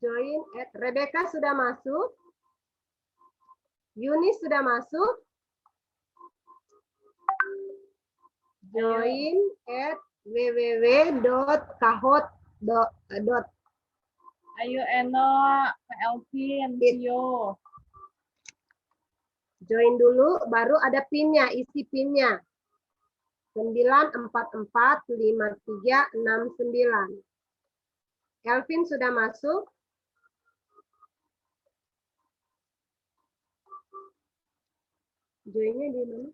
Join at Rebecca sudah masuk. Yuni sudah masuk. Join at www.kahoot.it. Ayo Eno, Elvin, Tio. Join dulu, baru ada pinnya, isi pinnya. 9445369. Elvin sudah masuk. Joinnya di mana?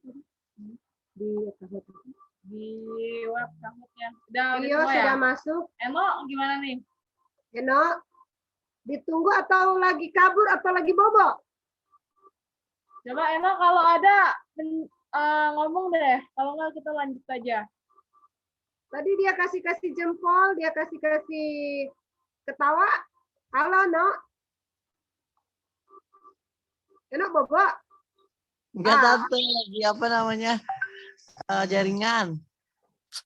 Di Kahoot. Di web Kahoot-nya. Udah Tio semua sudah ya? masuk. Eno gimana nih? Eno, ditunggu atau lagi kabur atau lagi bobo? Coba Eno kalau ada ngomong deh. Kalau nggak kita lanjut aja. Tadi dia kasih jempol, dia kasih ketawa. Halo, No. Eno bobo? Enggak, Tante, lagi apa namanya? Jaringan.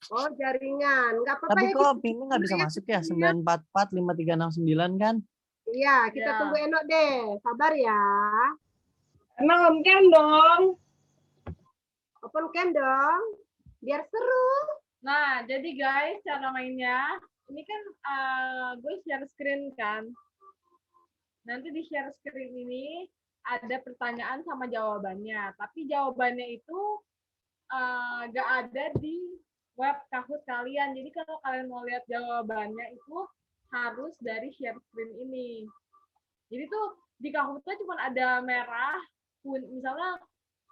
Oh, jaringan. Enggak apa-apa Tapi ya. kok pinnya nggak bisa masuk ya? 9445369 kan? Iya, kita Ya. tunggu Eno deh. Sabar ya. Eno on cam dong. Open cam dong. Biar seru. Nah, jadi guys, cara mainnya, ini kan gue share screen kan. Nanti di share screen ini ada pertanyaan sama jawabannya. Tapi jawabannya itu nggak ada di web Kahoot kalian. Jadi kalau kalian mau lihat jawabannya itu harus dari share screen ini. Jadi tuh di Kahoot-nya cuma ada merah, misalnya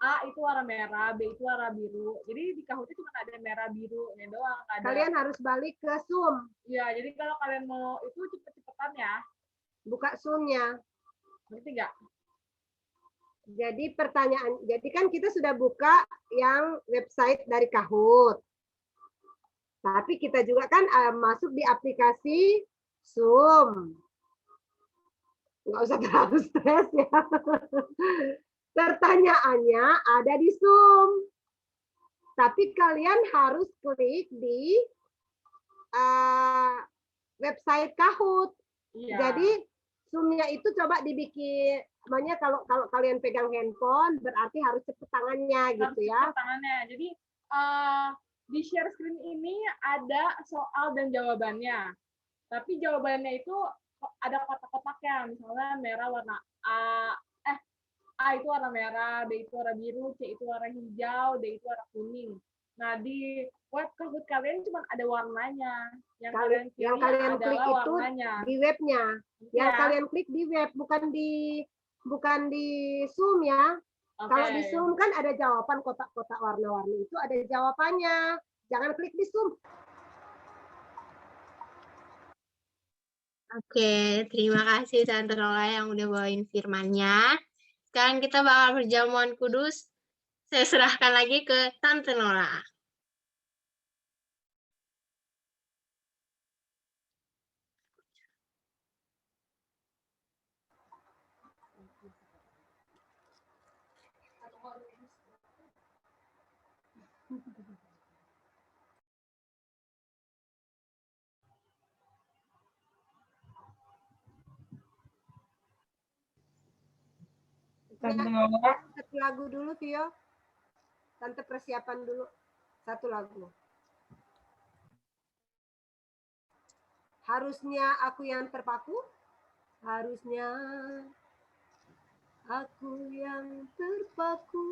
A itu warna merah, B itu warna biru. Jadi di Kahoot-nya cuma ada merah biru nya doang. Ada. Kalian harus balik ke Zoom. Ya, jadi kalau kalian mau itu cepet-cepetan ya. Buka Zoom-nya. Ngerti nggak? Jadi jadi kan kita sudah buka yang website dari Kahoot. Tapi kita juga kan masuk di aplikasi Zoom. Nggak usah terlalu stres ya. Pertanyaannya ada di Zoom. Tapi kalian harus klik di website Kahoot. Iya. Jadi Zoom-nya itu coba dibikin, namanya kalau kalian pegang handphone berarti harus cepet tangannya gitu ya. Tangannya. Jadi di share screen ini ada soal dan jawabannya. Tapi jawabannya itu ada kotak-kotaknya. Misalnya merah warna A itu warna merah, B itu warna biru, C itu warna hijau, D itu warna kuning. Nah, di web Kahoot kalian cuma ada warnanya. Yang kalian klik itu warnanya. di webnya. Yang Ya. kalian klik di web, bukan di Zoom ya. Oke. Kalau di Zoom kan ada jawaban kotak-kotak warna-warni itu ada jawabannya. Jangan klik di Zoom. Oke, terima kasih Tante Lola yang udah bawain firmannya. Sekarang kita bakal perjamuan kudus. Saya serahkan lagi ke Tante Lola. Tante Mawar. Satu lagu dulu, Vio. Tante persiapan dulu. Satu lagu. Harusnya aku yang terpaku. Harusnya aku yang terpaku.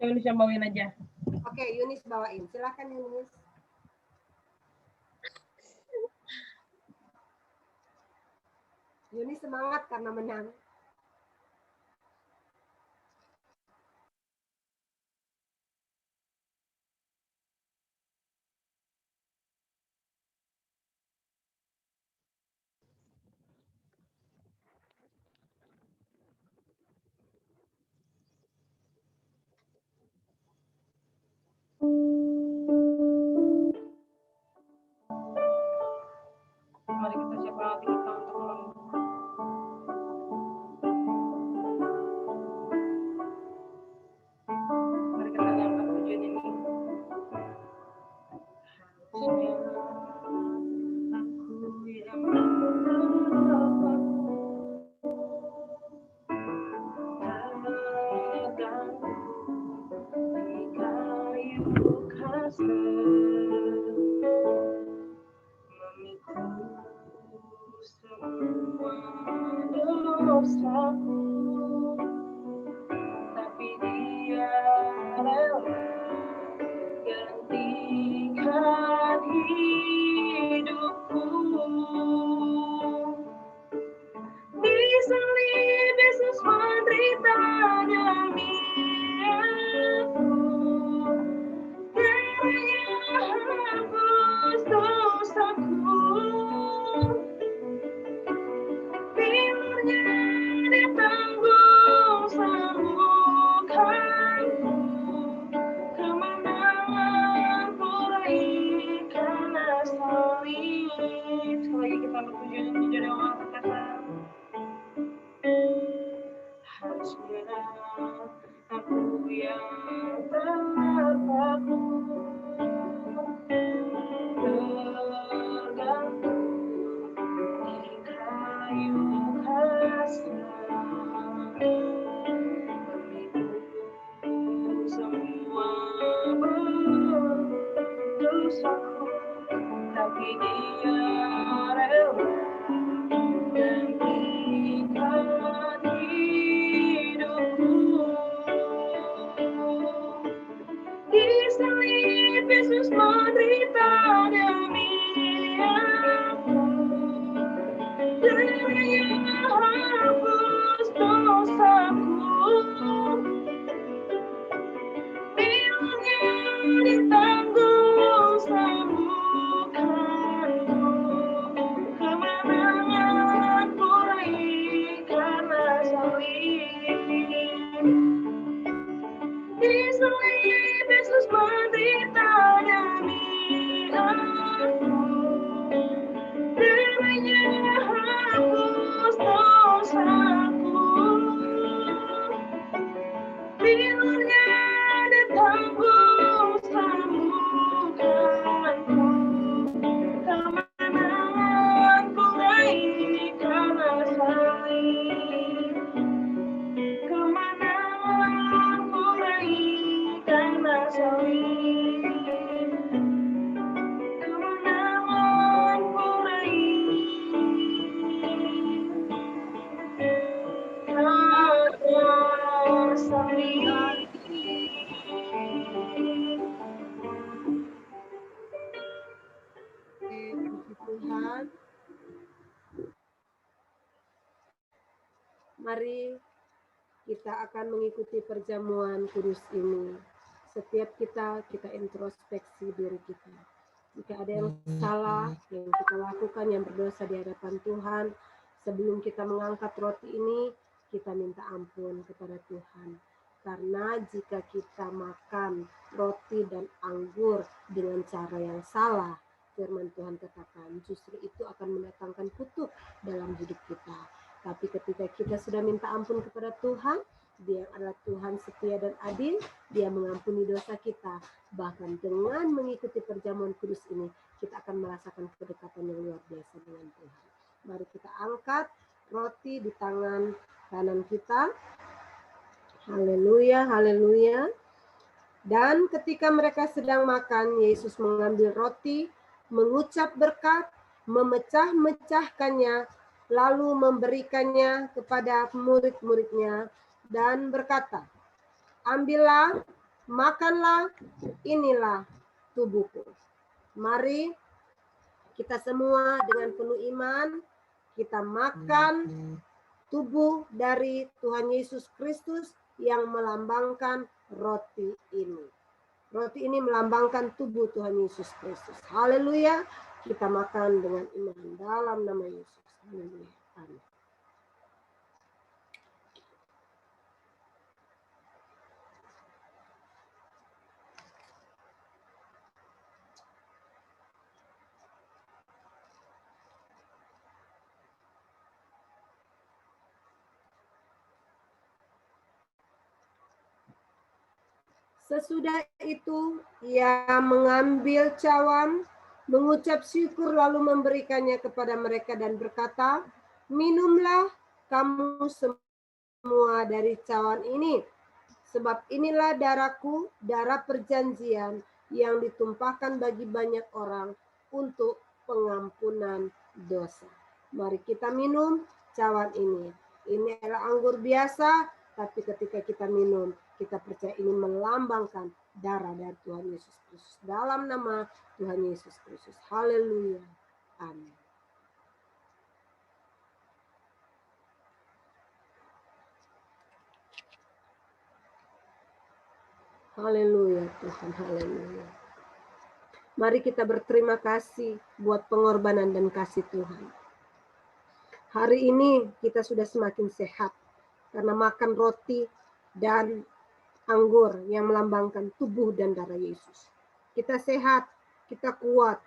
Yunis yang bawain aja. Oke, Yunis bawain. Silakan Yunis. Yunis semangat karena menang. Mari kita siapkan hati kita untuk mari kita angkat tujuan ini. Harusnya aku yang tapi dia rela gantikan hidupku. Disalib Yesus menderita demi aku, darahnya hapus dosaku. Pilurnya ditanggung sembuhkanku, kemenangan ku raih karena salib. Sekali lagi kita bertujuan untuk jadi orang terkasar. Harusnya aku yang terpaku, tergantung di kayu kasar, memikul semua dosaku, tapi dia rela gantikan hidupku. Disalib Yesus menderita demi aku, darahnya hapus dosaku. Pilurnya ditanggung sembuhkanku, kemenangan ku raih karena salib. Disalib Yesus menderita demi aku, darahnya hapus dosaku. Pilurnya ditanggung sembuhkanku, kemenangan ku raih karena salib. Kemenangan ku raih karena salib. Kemenangan ku raih karena salib. Puji Tuhan. Mari kita akan mengikuti perjamuan kudus ini. Setiap kita introspeksi diri kita. Jika ada yang salah, yang kita lakukan, yang berdosa di hadapan Tuhan, sebelum kita mengangkat roti ini, kita minta ampun kepada Tuhan. Karena jika kita makan roti dan anggur dengan cara yang salah, firman Tuhan katakan, justru itu akan mendatangkan kutuk dalam hidup kita. Tapi ketika kita sudah minta ampun kepada Tuhan, Dia adalah Tuhan setia dan adil, Dia mengampuni dosa kita. Bahkan dengan mengikuti perjamuan kudus ini, kita akan merasakan kedekatan yang luar biasa dengan Tuhan. Mari kita angkat roti di tangan kanan kita. Haleluya, haleluya. Dan ketika mereka sedang makan, Yesus mengambil roti, mengucap berkat, memecah-mecahkannya, lalu memberikannya kepada murid-muridnya dan berkata, ambillah, makanlah, inilah tubuhku. Mari kita semua dengan penuh iman, kita makan tubuh dari Tuhan Yesus Kristus yang melambangkan roti ini. Roti ini melambangkan tubuh Tuhan Yesus Kristus. Haleluya. Kita makan dengan iman dalam nama Yesus. Haleluya. Amin. Sesudah itu, ia mengambil cawan, mengucap syukur lalu memberikannya kepada mereka dan berkata, minumlah kamu semua dari cawan ini, sebab inilah darahku, darah perjanjian yang ditumpahkan bagi banyak orang untuk pengampunan dosa. Mari kita minum cawan ini. Ini adalah anggur biasa, tapi ketika kita minum, kita percaya ini melambangkan darah dari Tuhan Yesus Kristus. Dalam nama Tuhan Yesus Kristus. Haleluya. Amin. Haleluya Tuhan, haleluya. Mari kita berterima kasih buat pengorbanan dan kasih Tuhan. Hari ini kita sudah semakin sehat karena makan roti dan anggur yang melambangkan tubuh dan darah Yesus. Kita sehat, kita kuat,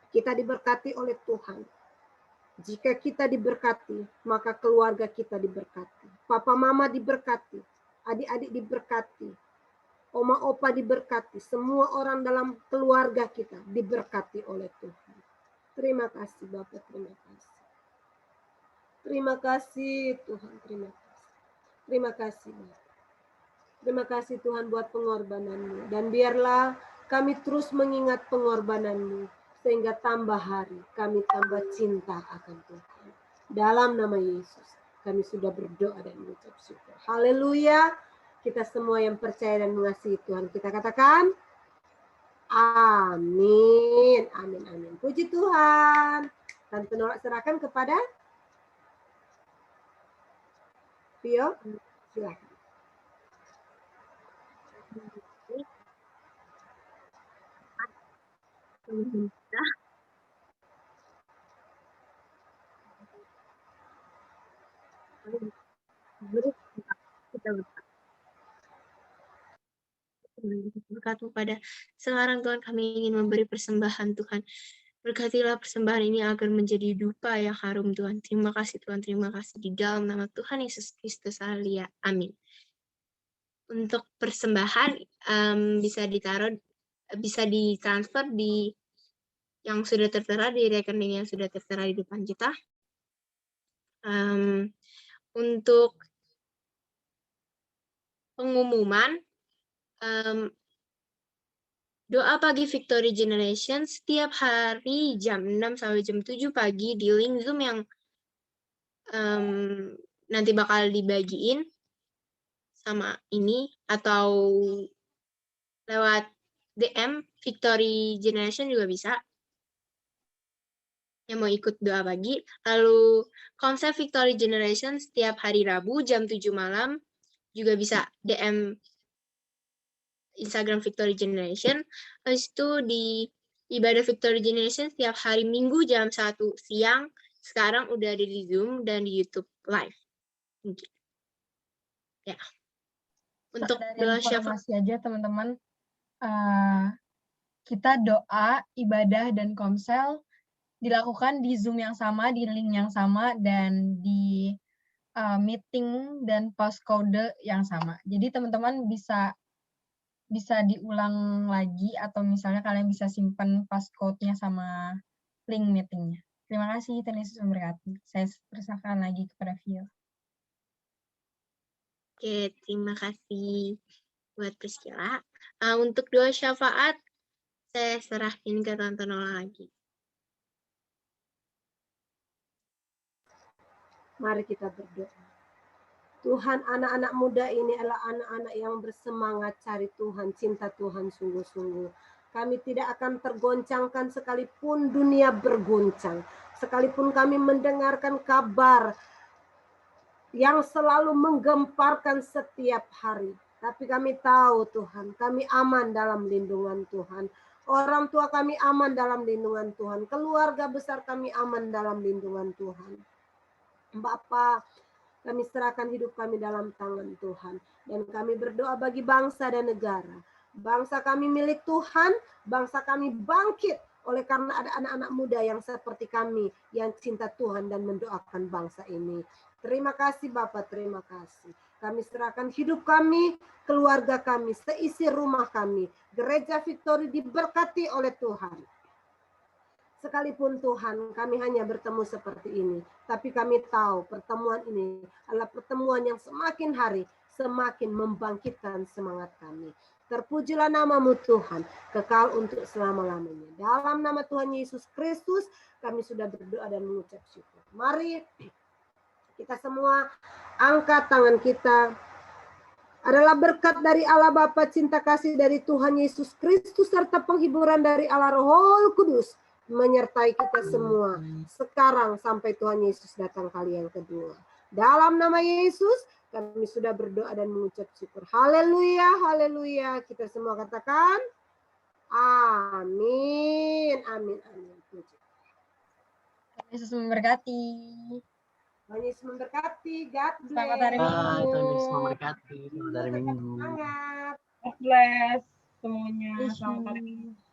kita diberkati oleh Tuhan. Jika kita diberkati, maka keluarga kita diberkati. Papa mama diberkati, adik-adik diberkati, oma opa diberkati, semua orang dalam keluarga kita diberkati oleh Tuhan. Terima kasih Bapak, terima kasih. Terima kasih Tuhan, terima kasih. Terima kasih Bapak. Terima kasih Tuhan buat pengorbanan-Mu. Dan biarlah kami terus mengingat pengorbanan-Mu. Sehingga tambah hari kami tambah cinta akan Tuhan. Dalam nama Yesus kami sudah berdoa dan mengucap syukur. Haleluya. Kita semua yang percaya dan mengasihi Tuhan. Kita katakan amin. Amin, amin. Puji Tuhan. Tante Nora serahkan kepada Vio. Silakan. Berkat pada sekarang Tuhan kami ingin memberi persembahan Tuhan. Berkatilah persembahan ini agar menjadi dupa yang harum Tuhan. Terima kasih Tuhan, terima kasih di dalam nama Tuhan Yesus Kristus. Haleluya. Amin. Untuk persembahan bisa ditaruh, bisa ditransfer di yang sudah tertera di rekening yang sudah tertera di depan kita. Untuk pengumuman doa pagi Victory Generation setiap hari jam 6 sampai jam 7 pagi di link Zoom yang nanti bakal dibagiin sama ini atau lewat DM Victory Generation juga bisa. Yang mau ikut doa pagi. Lalu konsep Victory Generation setiap hari Rabu jam 7 malam juga bisa DM Instagram Victory Generation. Habis itu di ibadah Victory Generation setiap hari Minggu jam 1 siang. Sekarang udah ada di Zoom dan di YouTube live. Ya. Untuk doa syafaat informasi aja teman-teman. Kita doa, ibadah, dan komsel dilakukan di Zoom yang sama, di link yang sama, dan di meeting dan passcode yang sama. Jadi teman-teman bisa diulang lagi atau misalnya kalian bisa simpan passcode-nya sama link meetingnya. Terima kasih, Tuhan Yesus memberkati. Saya persilakan lagi kepada Vio. Oke, terima kasih buat Priscilla. Untuk doa syafaat, saya serahin ke Tante Nola lagi. Mari kita berdoa. Tuhan, anak-anak muda ini adalah anak-anak yang bersemangat cari Tuhan, cinta Tuhan sungguh-sungguh. Kami tidak akan tergoncangkan sekalipun dunia berguncang. Sekalipun kami mendengarkan kabar yang selalu menggemparkan setiap hari. Tapi kami tahu Tuhan, kami aman dalam lindungan Tuhan. Orang tua kami aman dalam lindungan Tuhan. Keluarga besar kami aman dalam lindungan Tuhan. Bapa, kami serahkan hidup kami dalam tangan Tuhan. Dan kami berdoa bagi bangsa dan negara. Bangsa kami milik Tuhan, bangsa kami bangkit oleh karena ada anak-anak muda yang seperti kami yang cinta Tuhan dan mendoakan bangsa ini. Terima kasih Bapak, terima kasih. Kami serahkan hidup kami, keluarga kami, seisi rumah kami. Gereja Victory diberkati oleh Tuhan. Sekalipun Tuhan kami hanya bertemu seperti ini, tapi kami tahu pertemuan ini adalah pertemuan yang semakin hari semakin membangkitkan semangat kami. Terpujilah namamu Tuhan, kekal untuk selama-lamanya. Dalam nama Tuhan Yesus Kristus, kami sudah berdoa dan mengucap syukur. Mari kita semua angkat tangan kita. Adalah berkat dari Allah Bapa, cinta kasih dari Tuhan Yesus Kristus, serta penghiburan dari Allah Roh Kudus menyertai kita semua sekarang sampai Tuhan Yesus datang kali yang kedua. Dalam nama Yesus kami sudah berdoa dan mengucap syukur. Haleluya, haleluya. Kita semua katakan amin, amin, amin. Tuhan Yesus memberkati. Tuhan Yesus memberkati. God bless. Selamat hari Minggu. Tuhan Yesus memberkati. Selamat hari Minggu. Semangat. God bless semuanya. Selamat hari Minggu.